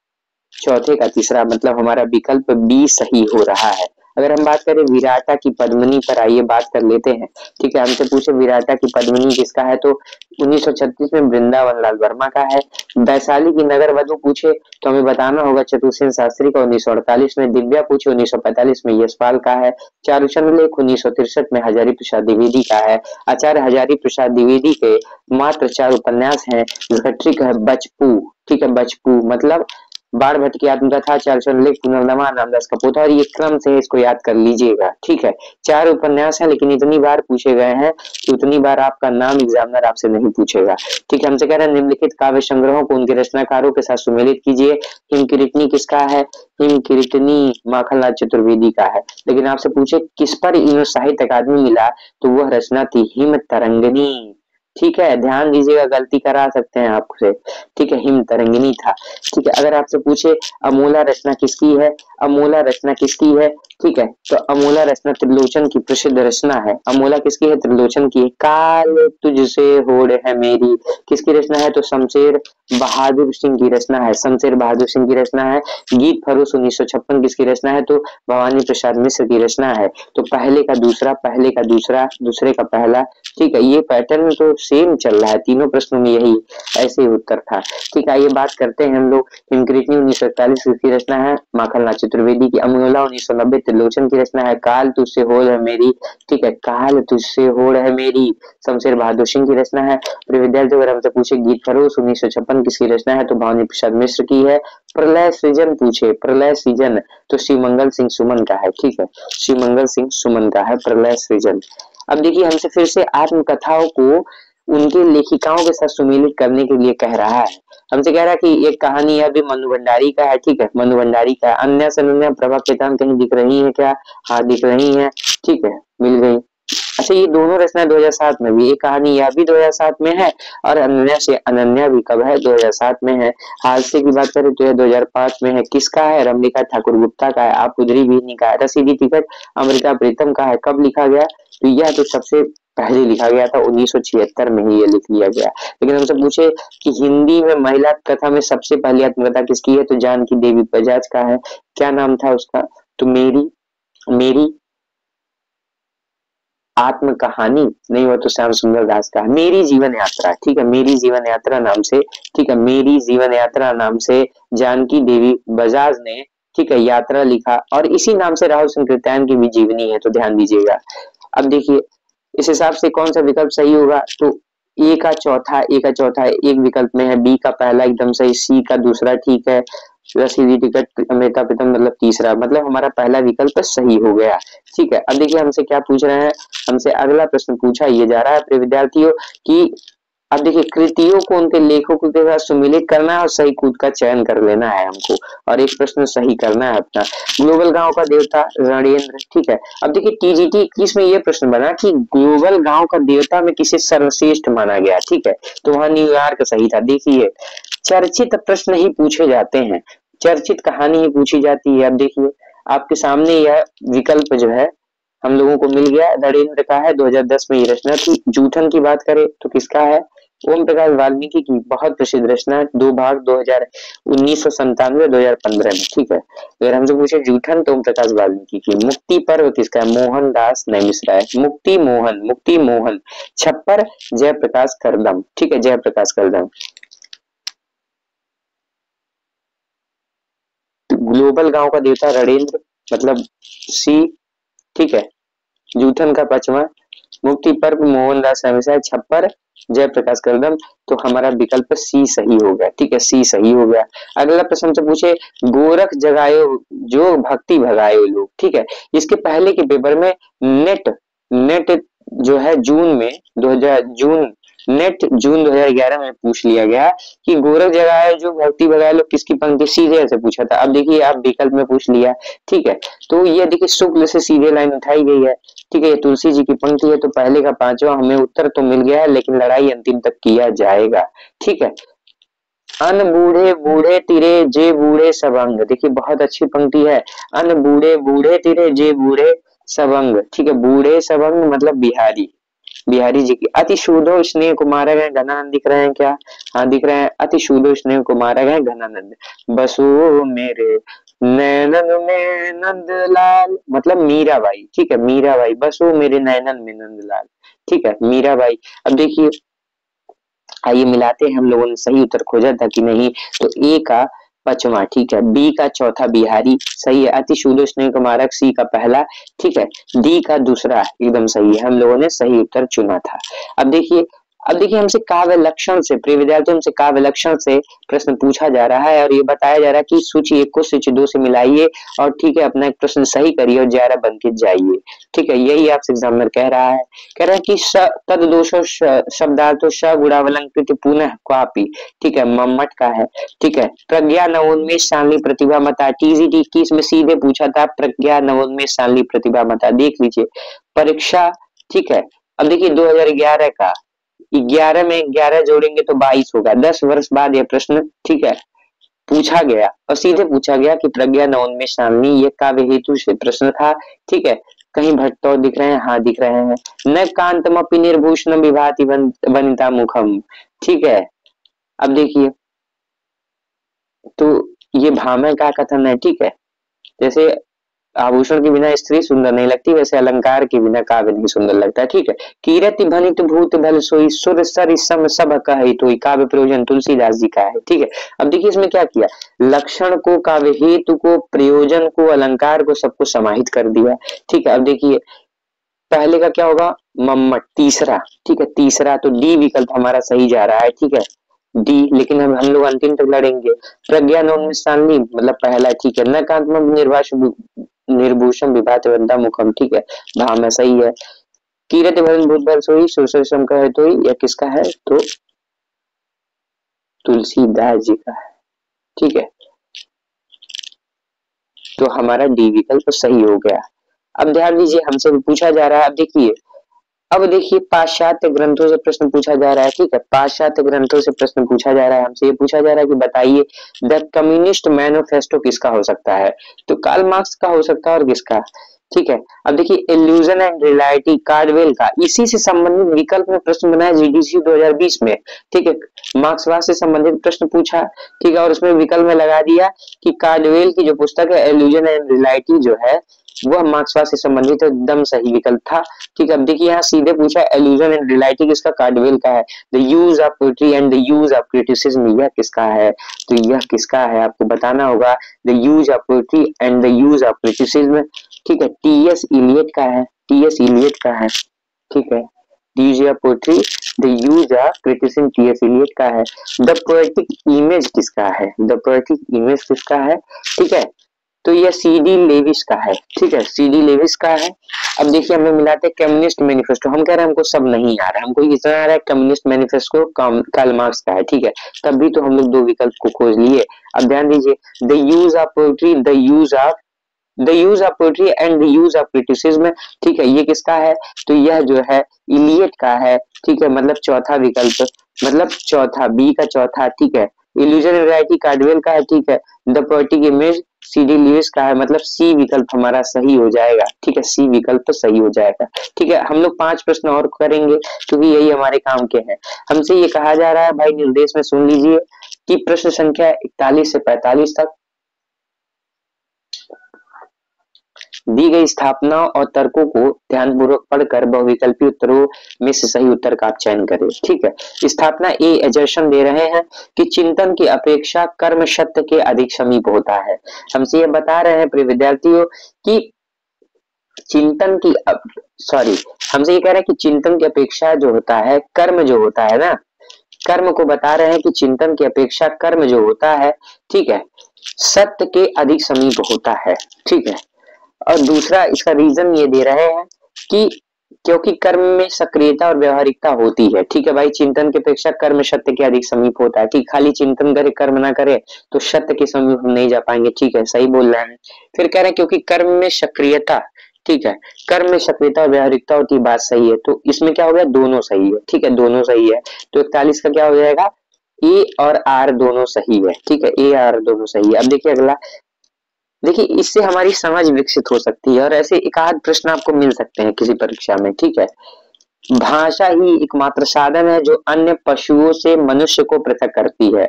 चौथे का तीसरा, मतलब हमारा विकल्प बी सही हो रहा है। अगर हम बात करें विराटा की पद्मिनी पर, आइए बात कर लेते हैं। ठीक है, हमसे पूछे विराटा की पद्मिनी किसका है तो 1936 में वृंदावन लाल वर्मा का है। वैशाली की नगर वधु पूछे तो हमें बताना होगा चतुर्सेन शास्त्री का 1948 में। दिव्या पूछे 1945 में यशपाल का है। चारूचंद लेख 1963 में हजारी प्रसाद द्विवेदी का है। आचार्य हजारी प्रसाद द्विवेदी के मात्र 4 उपन्यास हैं, जिसका ट्रिक है बचपू। ठीक है, बचपू मतलब बाण भट्ट की आत्मकथा, चारूचंद लेख, पुनर्नवा, रामदास का पोथा, और ये क्रम से इसको याद कर लीजिएगा। ठीक है, 4 उपन्यास है, लेकिन इतनी बार पूछे गए हैं कि उतनी बार आपका नाम एग्जामिनर आपसे नहीं पूछेगा। ठीक है, हमसे कह रहे हैं निम्नलिखित काव्य संग्रहों को उनके रचनाकारों के साथ सुमेलित कीजिए। हिमकीर्तनी किसका है, हिमकीर्तनी माखनलाल चतुर्वेदी का है। लेकिन आपसे पूछे किस पर इन्हें साहित्य अकादमी मिला तो वह रचना थी हिम तरंगिणी। ठीक है, ध्यान दीजिएगा, गलती करा सकते हैं आपसे। ठीक है, हिम तरंगिणी था। ठीक है, अगर आपसे पूछे अमोला रचना किसकी है, अमोला रचना किसकी है, ठीक है, तो अमोला रचना त्रिलोचन की प्रसिद्ध रचना है। अमोला किसकी है, त्रिलोचन की। काल तुझसे होड़ है मेरी किसकी रचना है तो शमशेर बहादुर सिंह की रचना है। शमशेर बहादुर सिंह की रचना है। गीत फरोश 1956 किसकी रचना है तो भवानी प्रसाद मिश्र की रचना है। तो पहले का दूसरा, दूसरे का पहला। ठीक है, ये पैटर्न तो सेम चल रहा है, तीनों प्रश्नों में यही ऐसे ही उत्तर था। ठीक है, ये बात करते हैं हम लोग। हिमकीर्तनी 1941 की रचना है माखनलाल चतुर्वेदी की। अमोला 1990 त्रिलोचन की रचना है। काल तुझसे होड़ है मेरी, ठीक है, काल तुझसे होड़ है मेरी शमशेर बहादुर सिंह की रचना है। विद्यार्थी अगर हमसे पूछे गीत फरोश 1956 किसकी रचना है तो भवानी प्रसाद मिश्र की है। प्रलय सृजन पूछे, प्रलय सृजन तो श्री मंगल सिंह सुमन का है। ठीक है, श्री मंगल सिंह सुमन का है प्रलय सृजन। अब देखिए हमसे फिर से आत्मकथाओं को उनके लेखिकाओं के साथ सुमेलित करने के लिए कह रहा है। हमसे कह रहा है कि एक कहानी है भी मनु भंडारी का है। ठीक है, मनु भंडारी का। अन्य से अन्य प्रभा केतान कहीं दिख रही है क्या, हाँ दिख रही है। ठीक है, मिल गई। अच्छा, ये दोनों रचना 2007 में भी, एक कहानी यह भी 2007 में है और अनन्या से अनन्या भी कब है 2007 में है। हादसे की बात करें तो यह 2005 में है। किसका है, रमलिका ठाकुर गुप्ता का है। आप उधरी भी का है। रसीदी टिकट अमृता प्रीतम का है। कब लिखा गया तो यह तो सबसे पहले लिखा गया था 1976 में ही ये लिख लिया गया। लेकिन हमसे पूछे कि हिंदी में महिला कथा में सबसे पहली आत्मकथा किसकी है तो जानकी देवी बजाज का है। क्या नाम था उसका तो मेरी आत्म कहानी नहीं, हो तो श्याम सुंदर दास का है। मेरी जीवन यात्रा, ठीक है, मेरी जीवन यात्रा नाम से, ठीक है, मेरी जीवन यात्रा नाम से जानकी देवी बजाज ने, ठीक है, यात्रा लिखा। और इसी नाम से राहुल संकीर्तन की भी जीवनी है, तो ध्यान दीजिएगा। अब देखिए इस हिसाब से कौन सा विकल्प सही होगा तो ए का चौथा एक विकल्प में है, बी का पहला एकदम सही, सी का दूसरा ठीक है, सीधी टिकट अमृता प्रीतम मतलब तीसरा, मतलब हमारा पहला विकल्प सही हो गया। ठीक है, अब देखिए हमसे क्या पूछ रहे हैं, हमसे अगला प्रश्न पूछा ये जा रहा है प्रिय विद्यार्थियों की, अब देखिए कृतियों को उनके लेखकों के साथ सुमिलित करना है और सही कूद का चयन कर लेना है हमको, और एक प्रश्न सही करना है अपना। ग्लोबल गांव का देवता रणेंद्र। ठीक है, अब देखिए टीजीटी 21 में ये प्रश्न बना कि ग्लोबल गांव का देवता में किसे सर्वश्रेष्ठ माना गया। ठीक है, तो वहां न्यूयॉर्क सही था। देखिए चर्चित प्रश्न ही पूछे जाते हैं, चर्चित कहानी ही पूछी जाती है। अब देखिए आपके सामने यह विकल्प जो है हम लोगों को मिल गया, नरेंद्र का है, 2010 में ये रचना थी। जूठन की बात करें तो किसका है, ओम प्रकाश वाल्मीकि की बहुत प्रसिद्ध रचना, 2 भाग, 1997 2015 में। ठीक है, अगर हमसे पूछे जूठन तो ओम प्रकाश वाल्मीकि की। मुक्ति पर्व किसका है, मोहनदास नैमिषारण्य। मुक्ति मोहन छप्पर जयप्रकाश करदम। ठीक है, जयप्रकाश करदम। ग्लोबल गांव का देवता रणेंद्र मतलब सी। ठीक है, जूठन का पचवा, मुक्ति पर्व मोहनदास नैमिषारण्य, छप्पर जयप्रकाश करदम, तो हमारा विकल्प सी सही हो गया। ठीक है, सी सही हो गया। अगला प्रश्न से पूछे गोरख जगायो जो भक्ति भगायो लोग। ठीक है, इसके पहले के पेपर में नेट नेट जो है जून में 2000 जून नेट जून 2011 में पूछ लिया गया कि गोरख जगाए जो भक्ति भगाए लोग किसकी पंक्ति, सीधे ऐसे पूछा था। अब देखिए आप विकल्प में पूछ लिया। ठीक है, तो ये देखिए शुक्ल से सीधे लाइन उठाई गई है। ठीक है, ये तुलसी जी की पंक्ति है, तो पहले का पांचवा हमें उत्तर तो मिल गया है, लेकिन लड़ाई अंतिम तक किया जाएगा। ठीक है, अन बूढ़े बूढ़े तिरे जे बूढ़े सबंग। देखिए बहुत अच्छी पंक्ति है, अन बूढ़े बूढ़े तिरे जे बूढ़े सबंग। ठीक है, बूढ़े सबंग मतलब बिहारी, बिहारी जी की। अति शूदो स्नेह कुमार गए घनानंद, दिख रहे हैं क्या, हाँ दिख रहे हैं, अति शूदो स्नेह कुमार गए घनानंद, बसो मेरे नैनन में नंदलाल मतलब मीराबाई। ठीक है, मीराबाई, बसो मेरे नैनन में नंदलाल। ठीक है, मीराबाई। अब देखिए आइए मिलाते हैं, हम लोगों ने सही उत्तर खोजा था कि नहीं, तो ए का पचवा। ठीक है, बी का चौथा बिहारी सही है, अति शूदो स्नेह कुमारक सी का पहला। ठीक है, डी का दूसरा एकदम सही है, हम लोगों ने सही उत्तर चुना था। अब देखिए हमसे काव्य लक्षण से, प्रिय विद्यार्थियों हमसे काव्य लक्षण से प्रश्न पूछा जा रहा है और ये बताया जा रहा है कि सूची 1 को सूची 2 से मिलाइए और ठीक है अपना एक प्रश्न सही करिए और 11 बन के जाइए। ठीक है, यही आपसे एग्जामिनर कह रहा है। कह रहा है कि तद दोषो शब्दार्थो स गुणावलंकृत पुनः क्वापि। ठीक है, मम्मट का है। ठीक है, प्रज्ञा नवोन्मेष शालिनी प्रतिभा मता, टीजीटी 21 में सीधे पूछा था प्रज्ञा नवोन्मेष शालिनी प्रतिभा मता, देख लीजिए परीक्षा। ठीक है, अब देखिए 2011 का 11 में 11 जोड़ेंगे तो 22 होगा, 10 वर्ष बाद यह प्रश्न ठीक है पूछा गया और सीधे पूछा गया कि प्रज्ञा नवोन्मेष शालिनी, ये काव्य हेतु से प्रश्न था। ठीक है, कहीं भट्टो दिख रहे हैं, हाँ दिख रहे हैं, न कांतमपि निर्भूषणम विभाति वनिता मुखम। ठीक है, अब देखिए तो ये भामह का कथन है। ठीक है, जैसे आभूषण के बिना स्त्री सुंदर नहीं लगती, वैसे अलंकार के बिना काव्य नहीं सुंदर लगता है। ठीक है, कीरति भनित भूत भल सोई सुर सर सम सब कहे तो काव्य प्रयोजन तुलसीदास जी का है। ठीक है, अब देखिए इसमें क्या किया, लक्षण को, काव्य हेतु को, प्रयोजन को, अलंकार को, सबको समाहित कर दिया। ठीक है, अब देखिए पहले का क्या होगा, मम्मट तीसरा। ठीक है, तीसरा तो डी विकल्प हमारा सही जा रहा है। ठीक है, डी, लेकिन हम लोग अंतिम तक लड़ेंगे। प्रज्ञा नवोन्मेषशालिनी मतलब पहला। ठीक है, न कांतम निर्भूषम विभात वंदा मुखम। ठीक है, भाव सही है। कीरत भरन भूत भल सोई सुरसर सम कहे तो यह किसका है, तो तुलसीदास जी का है। ठीक है, तो हमारा डी विकल्प सही हो गया। अब ध्यान दीजिए हमसे भी पूछा जा रहा है, अब देखिए पाश्चात्य ग्रंथों से प्रश्न पूछा जा रहा है। ठीक है, पाश्चात्य ग्रंथों से प्रश्न पूछा जा रहा है, हमसे ये पूछा जा रहा है कि बताइए द कम्युनिस्ट मैनिफेस्टो किसका हो सकता है, तो कार्ल मार्क्स का हो सकता है और किसका। ठीक है, अब देखिए इल्यूजन एंड रियलिटी कार्डवेल का, इसी से संबंधित विकल्प में प्रश्न बनाया जीडीसी 2020 में। ठीक है, मार्क्सवाद से संबंधित प्रश्न पूछा। ठीक है, और उसमें विकल्प में लगा दिया कि कार्डवेल की जो पुस्तक है इल्यूजन एंड रियलिटी जो है वह मार्क्सवाद से संबंधित एकदम सही विकल्प था। ठीक है, अब देखिए यहाँ सीधे पूछा इल्यूजन एंड रियलिटी किसका, कार्डवेल का है। The use of poetry and the use of criticism, यह किसका है, तो यह किसका है आपको बताना होगा, the use of poetry and the use of criticism. ठीक है, टीएस इलियट का है, टीएस इलियट का है। ठीक है, use of poetry, the use of criticism T S. Eliot का है। द पोएटिक इमेज किसका है, द पोएटिक इमेज किसका है, ठीक है, तो ये सी.डी. लेविस का है, ठीक है, सी.डी. लेविस का है। अब देखिए हमें मिलाते हैं कम्युनिस्ट मैनिफेस्टो, हम कह रहे हैं हमको सब नहीं आ रहा है, हमको इतना आ रहा है कम्युनिस्ट मैनिफेस्टो कार्ल मार्क्स का है, ठीक है, तब भी तो हम लोग दो विकल्प को खोज लिए। अब ध्यान दीजिए, the use of poetry, the use of poetry and the use of criticism, ठीक है, ये किसका है, तो यह जो है इलियट का है, ठीक है, मतलब चौथा विकल्प, मतलब चौथा बी का चौथा, ठीक है। इल्यूजन वैरायटी कार्डवेल का है, ठीक है। The poetic image C D. Lewis का है, मतलब सी विकल्प हमारा सही हो जाएगा, ठीक है, सी विकल्प सही हो जाएगा, ठीक है। हम लोग 5 प्रश्न और करेंगे क्योंकि यही हमारे काम के हैं। हमसे ये कहा जा रहा है भाई, निर्देश में सुन लीजिए कि प्रश्न संख्या 41 से 45 तक दी गई स्थापना और तर्कों को ध्यानपूर्वक पढ़कर बहुविकल्पी उत्तरों में से सही उत्तर का आप चयन करें, ठीक है। स्थापना ए एजर्शन दे रहे हैं कि चिंतन की अपेक्षा कर्म सत्य के अधिक समीप होता है। हमसे ये बता रहे हैं प्रिय विद्यार्थियों कि चिंतन की हमसे ये कह रहे हैं कि चिंतन की अपेक्षा जो होता है कर्म जो होता है ना, कर्म को बता रहे हैं कि चिंतन की अपेक्षा कर्म जो होता है, ठीक है, सत्य के अधिक समीप होता है, ठीक है। और दूसरा इसका रीजन ये दे रहे हैं कि क्योंकि कर्म में सक्रियता और व्यवहारिकता होती है, ठीक है भाई, चिंतन की अपेक्षा कर्म सत्य के अधिक समीप होता है, कि खाली चिंतन करे कर्म ना करे तो सत्य के समीप हम नहीं जा पाएंगे, ठीक है, सही बोल रहे हैं। फिर कह रहे हैं क्योंकि कर्म में सक्रियता, ठीक है, कर्म में सक्रियता और व्यवहारिकता होती, बात सही है, तो इसमें क्या हो गया, दोनों सही है, ठीक है, दोनों सही है, तो 41 का क्या हो जाएगा, ए और आर दोनों सही है, ठीक है, ए आर दोनों सही है। अब देखिए अगला, देखिए इससे हमारी समझ विकसित हो सकती है और ऐसे एक आध प्रश्न आपको मिल सकते हैं किसी परीक्षा में, ठीक है। भाषा ही एकमात्र साधन है जो अन्य पशुओं से मनुष्य को पृथक करती है।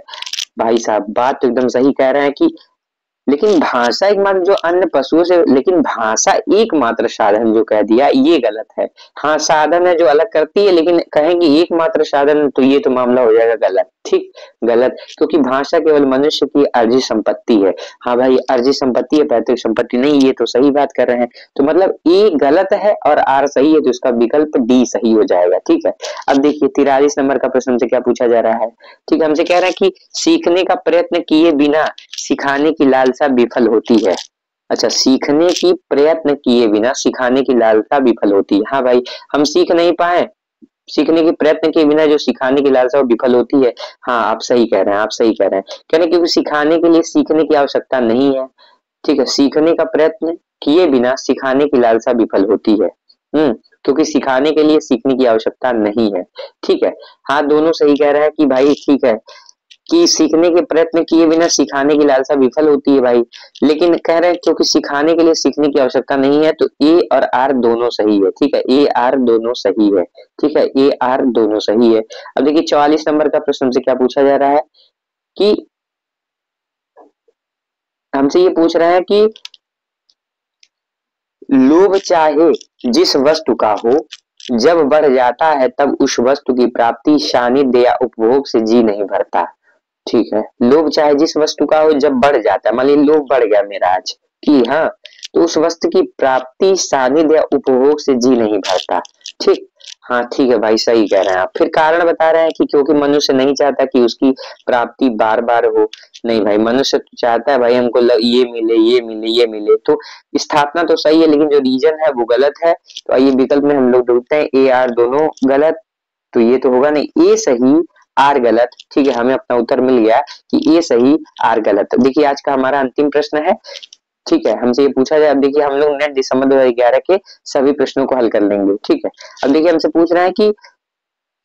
भाई साहब बात तो एकदम सही कह रहे हैं कि लेकिन भाषा एकमात्र जो अन्य पशुओं से, लेकिन भाषा एकमात्र साधन जो कह दिया ये गलत है। हाँ साधन है जो अलग करती है, लेकिन कहेंगे एकमात्र साधन तो ये तो मामला हो जाएगा गलत, ठीक, गलत, क्योंकि भाषा केवल मनुष्य की अर्जित संपत्ति है। हाँ भाई अर्जित संपत्ति है, पैतृक संपत्ति नहीं, ये तो सही बात कर रहे हैं, तो मतलब ए गलत है और आर सही है, तो इसका विकल्प डी सही हो जाएगा, ठीक है। अब देखिए 43 नंबर का प्रश्न से क्या पूछा जा रहा है, ठीक है, हमसे कह रहे हैं कि सीखने का प्रयत्न किए बिना सिखाने की लालसा विफल होती है। अच्छा, सीखने की प्रयत्न किए बिना सिखाने की लालसा विफल होती है। हाँ भाई हम सीख नहीं पाए, सीखने के प्रयत्न के बिना जो सिखाने की लालसा विफल होती है। हाँ आप सही कह रहे हैं, आप सही कह रहे हैं, कह रहे हैं क्योंकि सिखाने के लिए सीखने की आवश्यकता नहीं है, ठीक है, सीखने का प्रयत्न किए बिना सिखाने की लालसा विफल होती है। क्योंकि सिखाने के लिए सीखने की आवश्यकता नहीं है, ठीक है। हाँ दोनों सही कह रहे हैं कि भाई ठीक है कि सीखने के प्रयत्न किए बिना सिखाने की लालसा विफल होती है भाई, लेकिन कह रहे हैं क्योंकि सिखाने के लिए सीखने की आवश्यकता नहीं है, तो ए और आर दोनों सही है, ठीक है, ए आर दोनों सही है, ठीक है, ए आर दोनों सही है। अब देखिए 44 नंबर का प्रश्न से क्या पूछा जा रहा है कि हमसे ये पूछ रहा है कि लोभ चाहे जिस वस्तु का हो, जब बढ़ जाता है तब उस वस्तु की प्राप्ति सानिध्य या उपभोग से जी नहीं भरता, ठीक है। लोभ चाहे जिस वस्तु का हो जब बढ़ जाता है, मान लीजिए लोभ बढ़ गया मेरा आज कि हाँ, तो उस वस्तु की प्राप्ति सानिध्य या उपभोग से जी नहीं भरता, ठीक, हाँ ठीक है भाई सही कह रहे हैं आप। फिर कारण बता रहे हैं कि क्योंकि मनुष्य नहीं चाहता कि उसकी प्राप्ति बार बार हो, नहीं भाई मनुष्य चाहता है भाई हमको ये मिले ये मिले ये मिले, तो स्थापना तो सही है लेकिन जो रीजन है वो गलत है। तो आइए विकल्प में हम लोग ढूंढते हैं, ए आर दोनों गलत, तो ये तो होगा नहीं, ए सही आर गलत, ठीक है, हमें अपना उत्तर मिल गया कि ए सही आर गलत। देखिए आज का हमारा अंतिम प्रश्न है, ठीक है, हमसे ये पूछा जाए, अब देखिए हम लोग नेट दिसंबर 2011 के सभी प्रश्नों को हल कर लेंगे, ठीक है। अब देखिए हमसे पूछ रहे हैं कि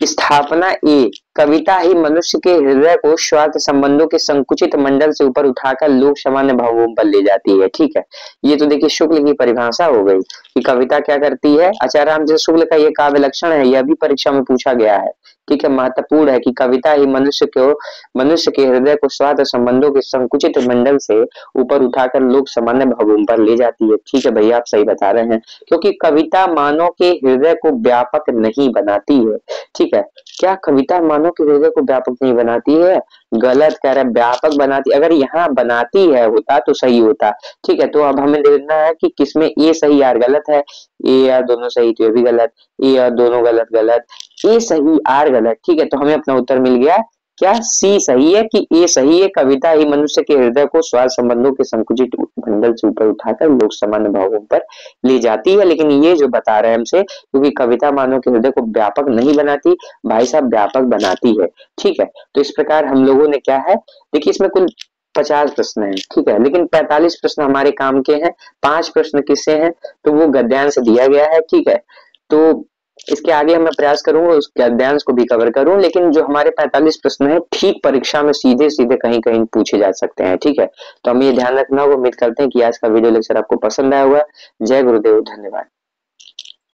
स्थापना ए, कविता ही मनुष्य के हृदय को स्वार्थ संबंधों के संकुचित मंडल से ऊपर उठाकर लोक सामान्य भावों पर ले जाती है, ठीक है। ये तो देखिए शुक्ल की परिभाषा हो गई कि कविता क्या करती है, आचार्य रामचंद्र शुक्ल का ये काव्य लक्षण है, यह भी परीक्षा में पूछा गया है, ठीक है, महत्वपूर्ण है कि कविता ही मनुष्य के हृदय को स्वार्थ संबंधों के संकुचित मंडल से ऊपर उठाकर लोक सामान्य भावों पर ले जाती है, ठीक है भैया आप सही बता रहे हैं, क्योंकि कविता मानव के हृदय को व्यापक नहीं बनाती है, ठीक है, क्या कविता मानव के हृदय को व्यापक नहीं बनाती है? गलत कह रहा है, व्यापक बनाती। अगर यहाँ बनाती है होता तो सही होता। ठीक है, तो अब हमें देखना है कि किसमें ए सही आर गलत है। ए आर दोनों सही तो ये भी गलत, ए और दोनों गलत गलत, ए सही आर गलत। ठीक है, तो हमें अपना उत्तर मिल गया। क्या सी सही है कि ए सही है? कविता ही मनुष्य के हृदय को स्वार्थ संबंधों के संकुचित भंडल से ऊपर उठाकर लोक सामान्य भावों पर ले जाती है। लेकिन ये जो बता रहे हैं हमसे, क्योंकि कविता मानव के हृदय को व्यापक नहीं बनाती भाई साहब, व्यापक बनाती है। ठीक है, तो इस प्रकार हम लोगों ने क्या है, देखिए इसमें कुल 50 प्रश्न है। ठीक है, लेकिन 45 प्रश्न हमारे काम के हैं, 5 प्रश्न किससे हैं, तो वो गद्यांश दिया गया है। ठीक है, तो इसके आगे मैं प्रयास करूंगा उस गद्यांश को भी कवर करूं, लेकिन जो हमारे 45 प्रश्न है ठीक परीक्षा में सीधे सीधे कहीं कहीं पूछे जा सकते हैं। ठीक है, तो हम ये ध्यान रखना होगा। उम्मीद करते हैं कि आज का वीडियो लेक्चर आपको पसंद आया होगा। जय गुरुदेव, धन्यवाद।